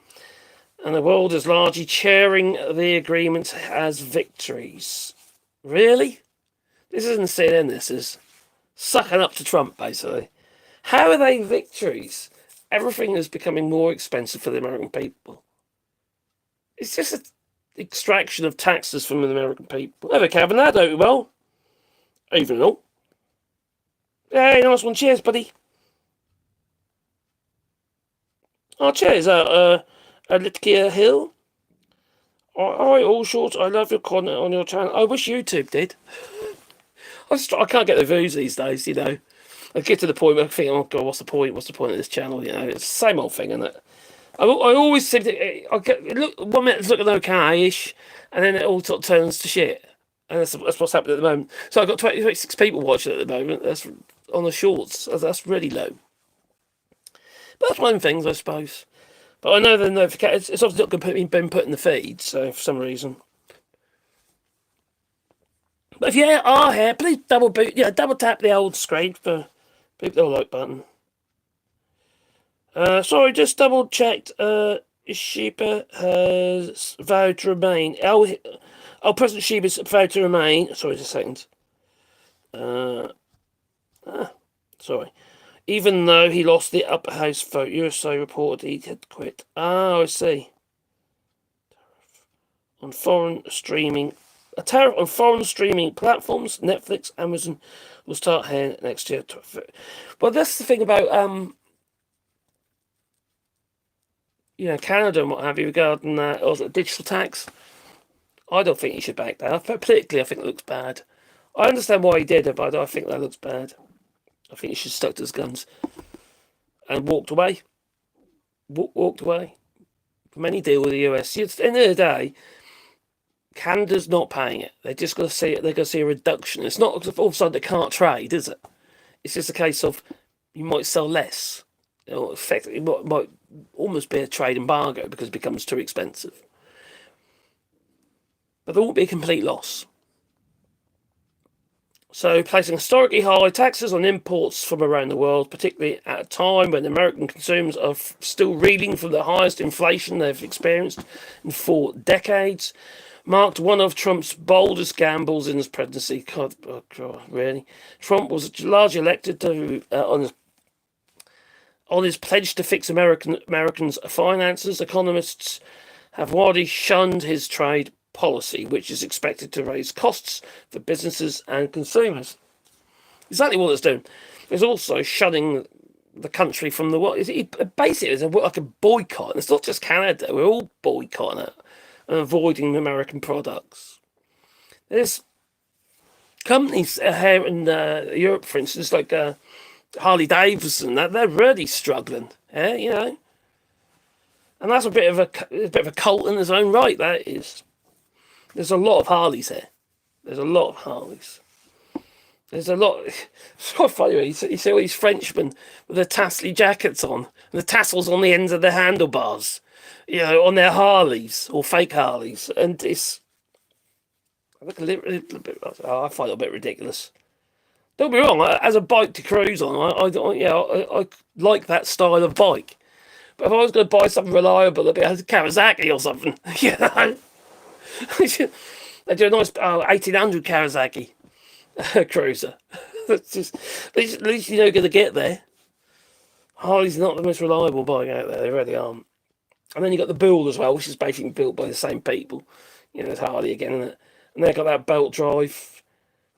and the world is largely cheering the agreement as victories. Really? This isn't CNN. This is sucking up to Trump, basically. How are they victories? Everything is becoming more expensive for the American people. It's just an extraction of taxes from the American people. Never Kevin, that don't well. Even all. Hey, nice one. Cheers, buddy. Oh, cheers. Litkia Hill. Alright, AllShorts. I love your content on your channel. I wish YouTube did. I can't get the views these days, you know. I get to the point where I think, oh God, what's the point? What's the point of this channel? You know, it's the same old thing, isn't it? I always seem to look 1 minute it's looking okay-ish, and then it all sort of turns to shit. And that's what's happening at the moment. So I've got 26 people watching at the moment. That's on the shorts. That's really low. But that's one of the things, I suppose. But I know the notification. It's obviously not been put in the feed, so for some reason. But if you are here, please double tap the old screen for people the like button. Sorry, just double checked. Sheba has vowed to remain. President Sheba's vowed to remain. Sorry, just a second. Sorry. Even though he lost the upper house vote, USA reported he had quit. Oh, I see. On foreign streaming. A tariff on foreign streaming platforms, Netflix, Amazon, will start here next year. Well, that's the thing about Canada and what have you regarding digital tax. I don't think he should back that. Politically, I think it looks bad. I understand why he did it, but I think that looks bad. I think he should have stuck to his guns and walked away. Walked away from any deal with the US. At the end of the day, Canada's not paying it. They're just going to see it. They're going to see a reduction. It's not all of a sudden they can't trade, is it? It's just a case of you might sell less. Effectively, it might almost be a trade embargo because it becomes too expensive. But there won't be a complete loss. So, placing historically high taxes on imports from around the world, particularly at a time when American consumers are still reeling from the highest inflation they've experienced in 4 decades, marked one of Trump's boldest gambles in his presidency. God, oh God, really? Trump was largely elected to on his pledge to fix Americans' finances. Economists have widely shunned his trade policy, which is expected to raise costs for businesses and consumers. Exactly what it's doing. It's also shunning the country from the world. Basically, it's like a boycott. It's not just Canada. We're all boycotting it and avoiding American products. There's companies here in Europe, for instance, like Harley Davidson. They're really struggling. Yeah, you know, and that's a bit of a cult in its own right. That is. There's a lot of Harleys here. There's a lot of Harleys. There's a lot. It's quite funny. You see all these Frenchmen with their tassely jackets on, and the tassels on the ends of their handlebars, you know, on their Harleys or fake Harleys, and it's. I look a little bit. I find it a bit ridiculous. Don't be wrong. As a bike to cruise on, I like that style of bike. But if I was going to buy something reliable, it'd be a Kawasaki or something, you know. They do a nice 1800 Kawasaki cruiser. At least you know you're going to get there. Harley's not the most reliable bike out there. They really aren't. And then you got the Bull as well, which is basically built by the same people. You know, it's Harley again, isn't it? And they've got that belt drive.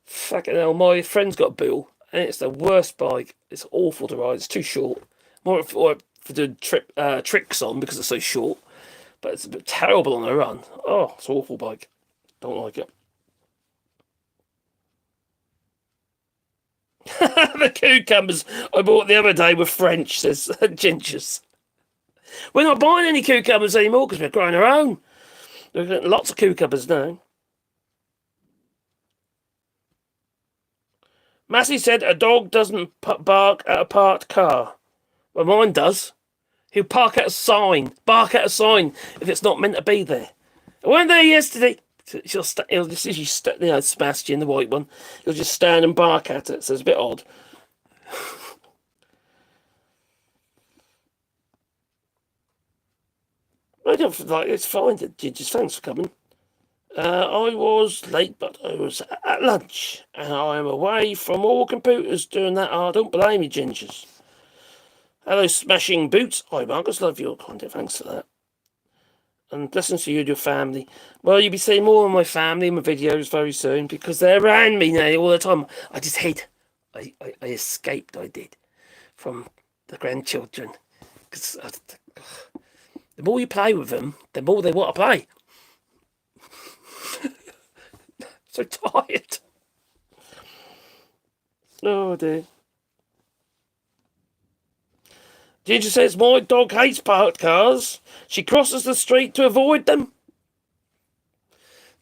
Fucking hell, my friend's got a Bull, and it's the worst bike. It's awful to ride. It's too short. More for doing tricks on because it's so short. But it's a bit terrible on the run. Oh, it's an awful bike. Don't like it. The cucumbers I bought the other day were French, says Gingers. We're not buying any cucumbers anymore because we're growing our own. We're getting lots of cucumbers now. Massey said a dog doesn't bark at a parked car. Well, mine does. He'll bark at a sign if it's not meant to be there. I went there yesterday. He'll just, Sebastian, the white one, he'll just stand and bark at it, so it's a bit odd. I don't like it's fine. Just thanks for coming. I was late, but I was at lunch, and I am away from all computers doing that. I don't blame you, Gingers. Hello, Smashing Boots. Hi, Marcus. Love your content. Thanks for that. And blessings to you and your family. Well, you'll be seeing more of my family in my videos very soon because they're around me now all the time. I just hid. I escaped, I did, from the grandchildren. Because the more you play with them, the more they want to play. So tired. Oh, dear. Ginger says, my dog hates parked cars. She crosses the street to avoid them.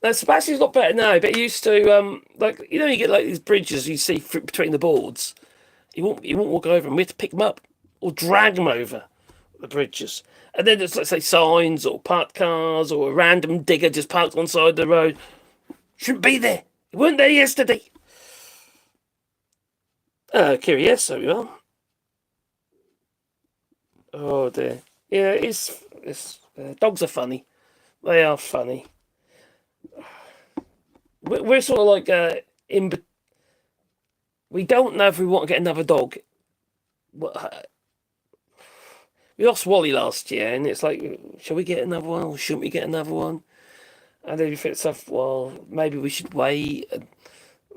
Now, Sebastian's not better now, but he used to, you get like these bridges you see between the boards. He won't walk over them. We have to pick them up or drag them over the bridges. And then there's, let's say, signs or parked cars or a random digger just parked on the side of the road. Shouldn't be there. They weren't there yesterday. Curious, so you are. Oh dear. Yeah, it's dogs are funny. They are funny. We're sort of like we don't know if we want to get another dog. We lost Wally last year, and it's like, shall we get another one or shouldn't we get another one? And then you think stuff, well, maybe we should wait. And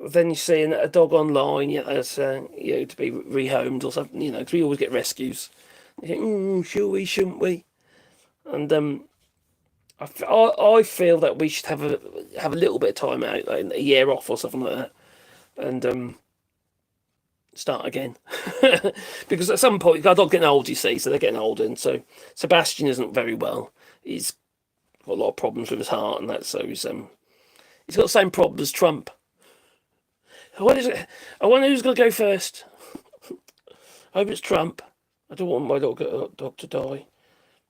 then you see a dog online, as to be rehomed or something, because we always get rescues. You think, should we, shouldn't we? And I feel that we should have a little bit of time out, like a year off or something like that, and start again. Because at some point, our dog's getting old, you see, so they're getting older, and so Sebastian isn't very well. He's got a lot of problems with his heart and that, so he's got the same problem as Trump. I wonder who's going to go first. I hope it's Trump. I don't want my dog to die.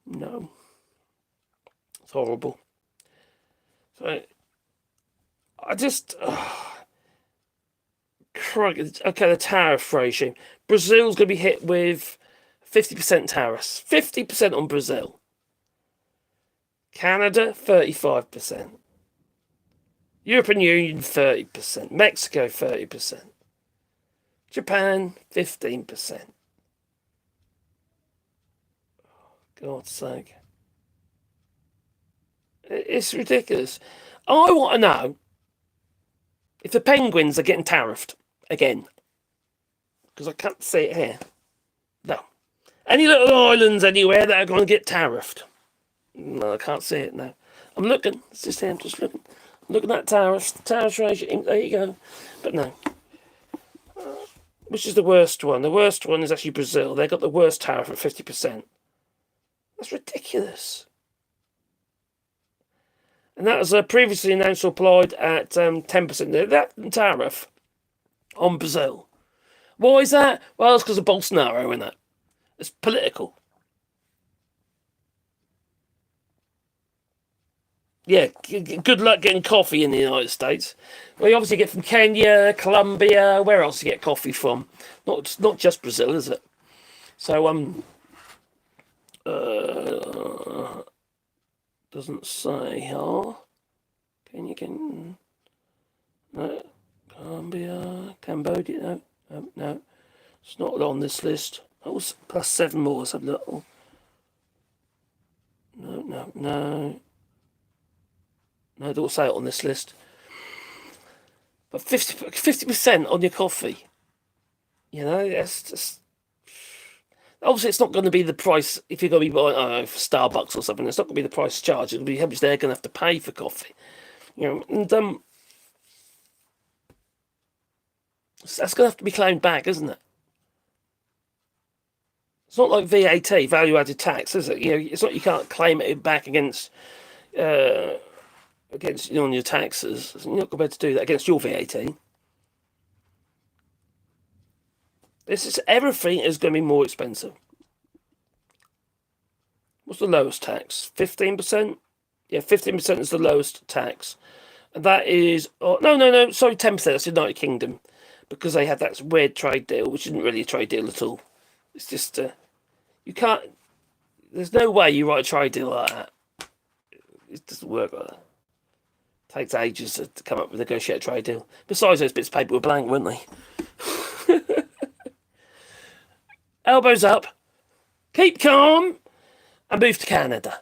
No. It's horrible. So, I just... Okay, the tariff regime. Brazil's going to be hit with 50% tariffs. 50% on Brazil. Canada, 35%. European Union, 30%. Mexico, 30%. Japan, 15%. God's sake. It's ridiculous. I want to know if the penguins are getting tariffed again. Because I can't see it here. No. Any little islands anywhere that are going to get tariffed? No, I can't see it now. I'm looking. It's just here. I'm just looking. I'm looking at tariffs. The tariff regime. There you go. But no. Which is the worst one? The worst one is actually Brazil. They got the worst tariff at 50%. That's ridiculous. And that was previously announced or applied at 10%. That tariff on Brazil. Why is that? Well, it's because of Bolsonaro, isn't it? It's political. Yeah, good luck getting coffee in the United States. Well, you obviously get from Kenya, Colombia. Where else do you get coffee from? Not just Brazil, is it? So doesn't say. Oh, can no, Colombia, Cambodia. No, it's not on this list. Oh, plus 7 more. Let's have a look. No. No, don't say it on this list. But 50% on your coffee. You know, that's just... Obviously, it's not going to be the price if you're going to be buying, I don't know, for Starbucks or something. It's not going to be the price charged. It'll be how much they're going to have to pay for coffee. You know, and that's going to have to be claimed back, isn't it? It's not like VAT, value-added tax, is it? You know, it's not you can't claim it back against on your taxes. You're not going to be able to do that against your VAT. Everything is going to be more expensive. What's the lowest tax? 15%? Yeah, 15% is the lowest tax. And that is... Oh, no, sorry, 10%. That's the United Kingdom. Because they had that weird trade deal, which isn't really a trade deal at all. It's just... you can't... There's no way you write a trade deal like that. It doesn't work like that. It takes ages to come up with a negotiate a trade deal. Besides, those bits of paper were blank, weren't they? Elbows up. Keep calm. And move to Canada.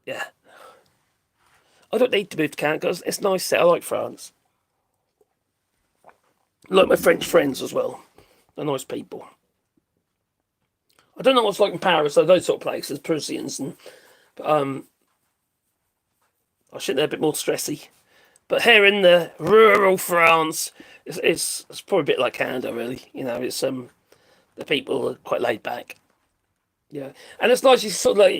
Yeah. I don't need to move to Canada because it's nice there. I like France. I like my French friends as well. They're nice people. I don't know what's like in Paris, or those sort of places, Parisians, but I think they're a bit more stressy. But here in the rural France, it's probably a bit like Canada, really. You know, it's the people are quite laid back. Yeah, and it's nice. You sort of like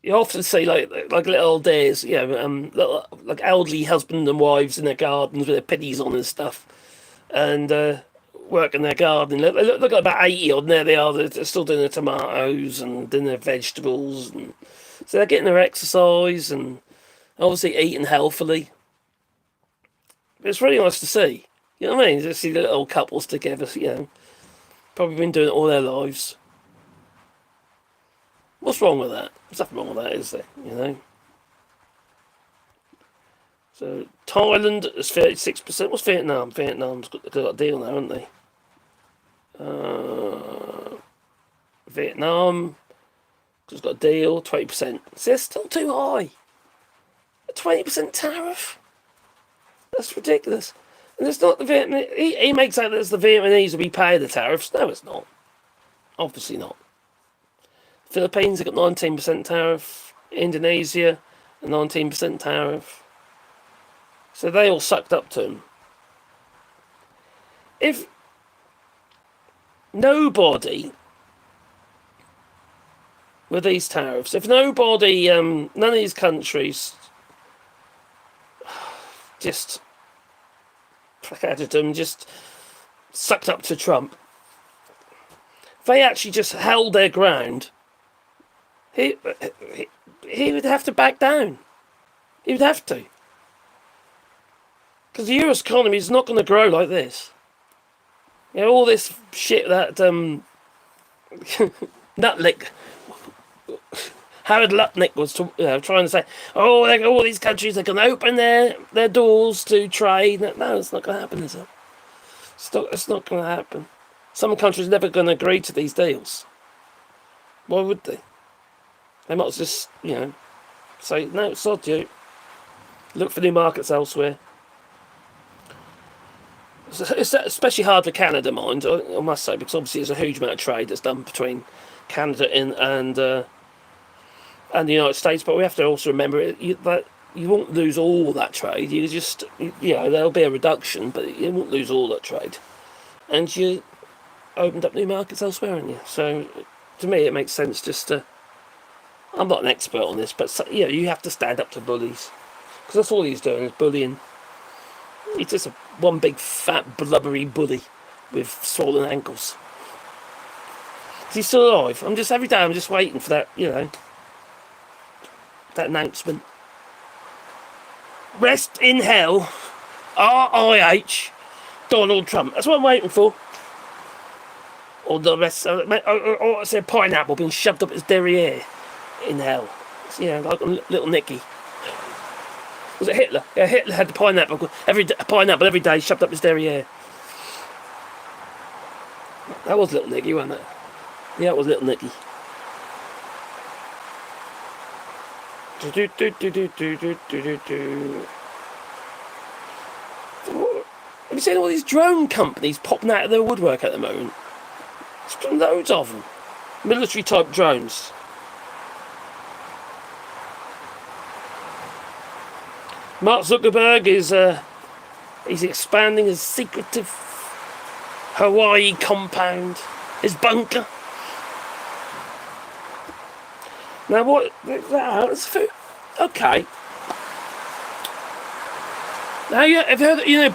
you often see like little old days, you know, little, like elderly husband and wives in their gardens with their pennies on and stuff, and work in their garden. They look like about 80 odd, and there they are. They're still doing their tomatoes and doing their vegetables, and so they're getting their exercise and obviously eating healthily. It's really nice to see. You know what I mean? To see the little couples together, you know, probably been doing it all their lives. What's wrong with that? There's nothing wrong with that, is there? You know. So Thailand is 36%. What's Vietnam? Vietnam's got a deal now, haven't they? Vietnam has got a deal, 20%. See, it's still too high. A 20% tariff? That's ridiculous. And it's not the Vietnamese. He makes out that it's the Vietnamese will be paying the tariffs. No, it's not. Obviously not. Philippines have got 19% tariff. Indonesia, a 19% tariff. So they all sucked up to him. If nobody with these tariffs, if nobody, none of these countries just placarded them, just sucked up to Trump, if they actually just held their ground, he would have to back down. He would have to. Because the US economy is not going to grow like this. You know, all this shit that Nutlick, Howard Lutnick was trying to say, oh, all these countries are going to open their doors to trade. No, it's not going to happen, is it? It's not going to happen. Some countries are never going to agree to these deals. Why would they? They might just, say, no, sod you. Look for new markets elsewhere. It's especially hard for Canada, mind, I must say, because obviously there's a huge amount of trade that's done between Canada and the United States. But we have to also remember that you won't lose all that trade. You just, there'll be a reduction, but you won't lose all that trade. And you opened up new markets elsewhere, haven't you? So, to me, it makes sense just to... I'm not an expert on this, but you have to stand up to bullies. Because that's all he's doing, is bullying. He's just one big fat blubbery bully with swollen ankles. Is he still alive? Every day I'm just waiting for that, that announcement. Rest in hell, R-I-H, Donald Trump. That's what I'm waiting for. Or the rest, or it's a pineapple being shoved up his derriere in hell. Like little Nicky. Was it Hitler? Yeah, Hitler had the pineapple every day shoved up his derriere. That was little Nicky, wasn't it? Yeah, it was little Nicky. Have you seen all these drone companies popping out of their woodwork at the moment? There's loads of them. Military type drones. Mark Zuckerberg is he's expanding his secretive Hawaii compound, his bunker. Now what? That's okay. Now have you heard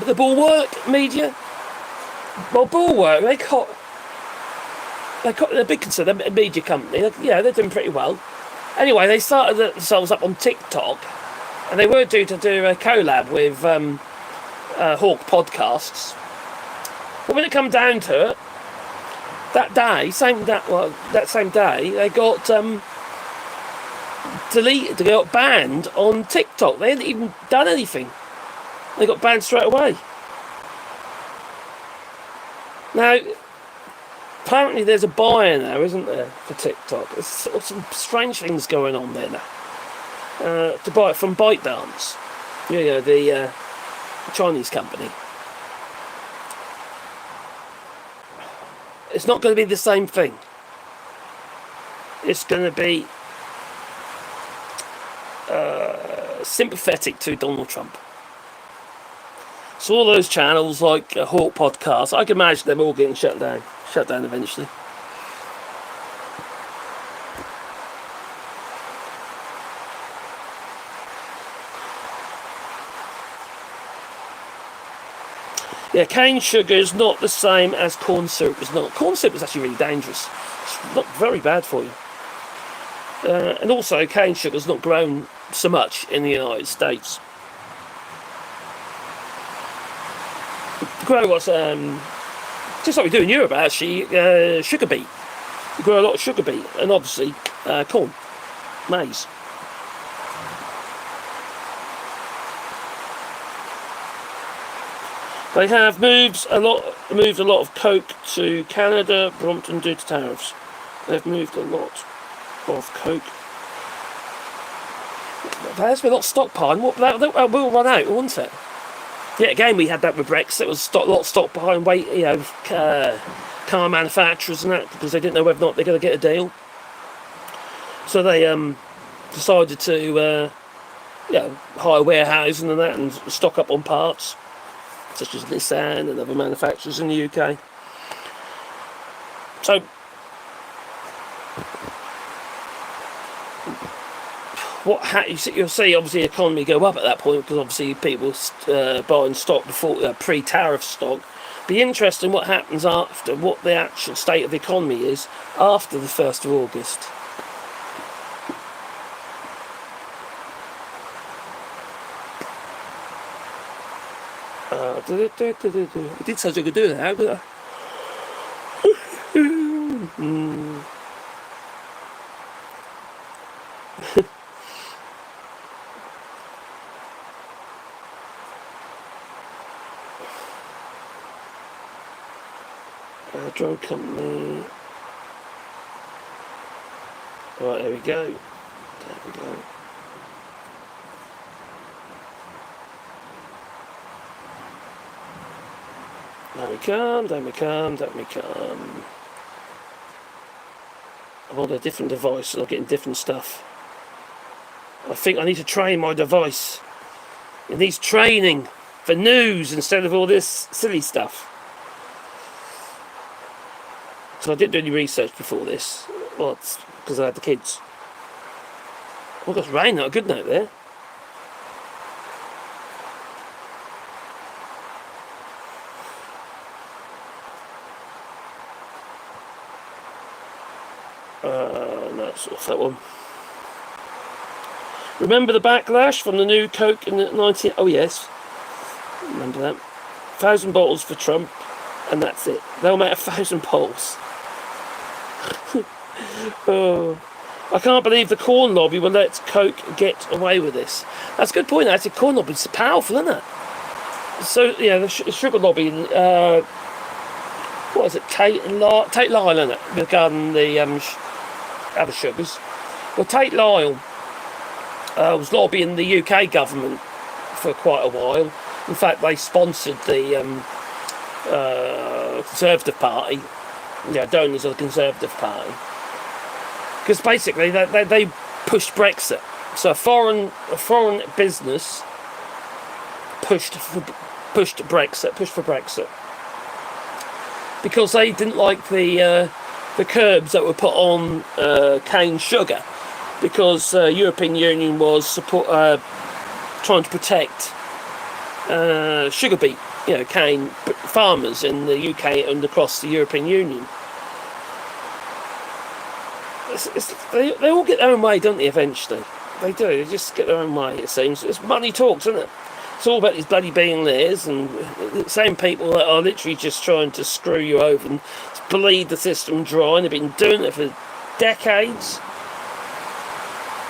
the Bulwark media? Well, Bulwark they're big concern, they're a media company. They're doing pretty well. Anyway, they started themselves up on TikTok. And they were due to do a collab with Hawk Podcasts. But when it come down to it, that same day, they got deleted, they got banned on TikTok. They hadn't even done anything. They got banned straight away. Now, apparently there's a buyer now, isn't there, for TikTok? There's some strange things going on there now. To buy it from ByteDance, the Chinese company. It's not going to be the same thing. It's going to be sympathetic to Donald Trump. So all those channels like Hawk Podcasts, I can imagine them all getting shut down eventually. Yeah, cane sugar is not the same as corn syrup. It's not. Corn syrup is actually really dangerous. It's not very bad for you. And also, cane sugar is not grown so much in the United States. Grow what's just like we do in Europe actually, sugar beet. We grow a lot of sugar beet and obviously corn, maize. They have moved a lot of coke to Canada, Brompton due to tariffs. They've moved a lot of coke. There's been a lot of stockpiling. That will run out, won't it? Yeah, again we had that with Brexit. It was a lot of stockpiling, car manufacturers and that, because they didn't know whether or not they're going to get a deal. So they decided to hire warehousing and that and stock up on parts, such as Nissan and other manufacturers in the UK. So, you'll see obviously the economy go up at that point, because obviously people buying stock before pre-tariff stock. Be interesting what happens after, what the actual state of the economy is after the 1st of August. I did say I could do that. How could I? Drone company. Right, there we go. There we go. Down we come, down we come, down we come. I'm on a different device, so I'm getting different stuff. I think I need to train my device. It needs training for news instead of all this silly stuff. So I didn't do any research before this. Well, it's because I had the kids. Oh, that's rain. A good note there. No, it's off that one. Remember the backlash from the new Coke in the 19... Oh, yes. Remember that. 1,000 bottles for Trump, and that's it. They'll make 1,000 polls. Oh, I can't believe the corn lobby will let Coke get away with this. That's a good point, actually. Corn lobby is powerful, isn't it? So, yeah, the sugar lobby... what is it? Tate Lyle, isn't it? Regarding the other sugars. Well, Tate Lyle was lobbying the UK government for quite a while. In fact, they sponsored the Conservative Party, donors of the Conservative Party, because basically they pushed Brexit. So a foreign business pushed for Brexit because they didn't like the curbs that were put on cane sugar, because European Union was trying to protect sugar beet, cane farmers in the UK and across the European Union. They all get their own way, don't they, eventually? They do, they just get their own way, it seems. It's money talks, isn't it? It's all about these bloody billionaires and the same people that are literally just trying to screw you over and bleed the system dry, and they've been doing it for decades.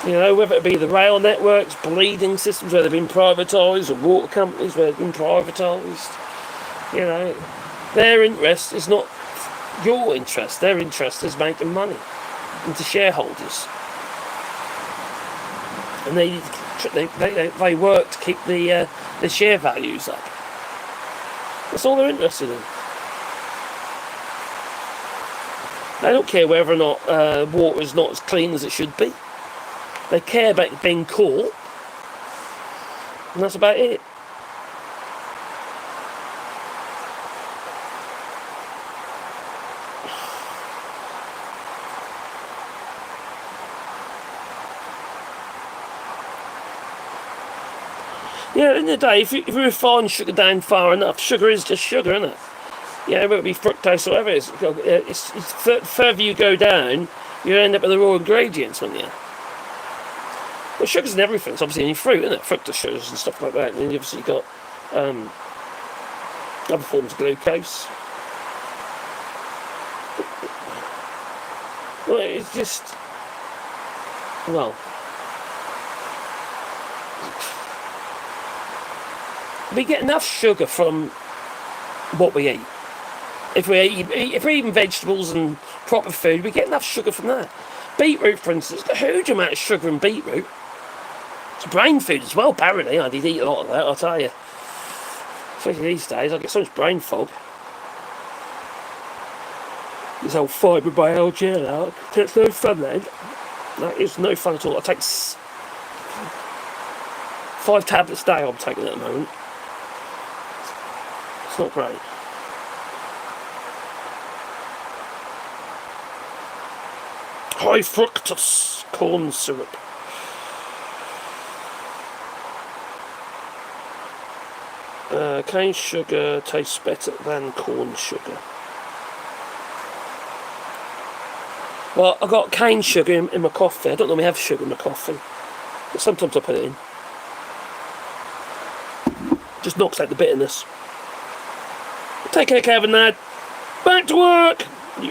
Whether it be the rail networks, bleeding systems where they've been privatised, or water companies where they've been privatised. Their interest is not your interest. Their interest is making money into shareholders. And they work to keep the share values up. That's all they're interested in. They don't care whether or not water is not as clean as it should be. They care about being caught, and that's about it. At the end of the day, if you refine sugar down far enough, sugar is just sugar, isn't it? Whether it be fructose or whatever, it's the further you go down, you end up with the raw ingredients, won't you? Well, sugar's in everything. It's obviously in your fruit, isn't it? Fructose sugars and stuff like that. And then you've obviously got other forms of glucose. Well, it's just... Well... We get enough sugar from what we eat. If we're eating vegetables and proper food, we get enough sugar from that. Beetroot, for instance, a huge amount of sugar in beetroot. It's brain food as well, apparently. I did eat a lot of that, I'll tell you. Especially these days, I get so much brain fog. This whole fibromyalgia now, it's no fun then. That is no fun at all. I take 5 tablets a day I'm taking at the moment. It's not great. High fructose corn syrup. Cane sugar tastes better than corn sugar. Well, I've got cane sugar in my coffee. I don't normally have sugar in my coffee, but sometimes I put it in. Just knocks out the bitterness. Take care, Kevin, lad. Back to work.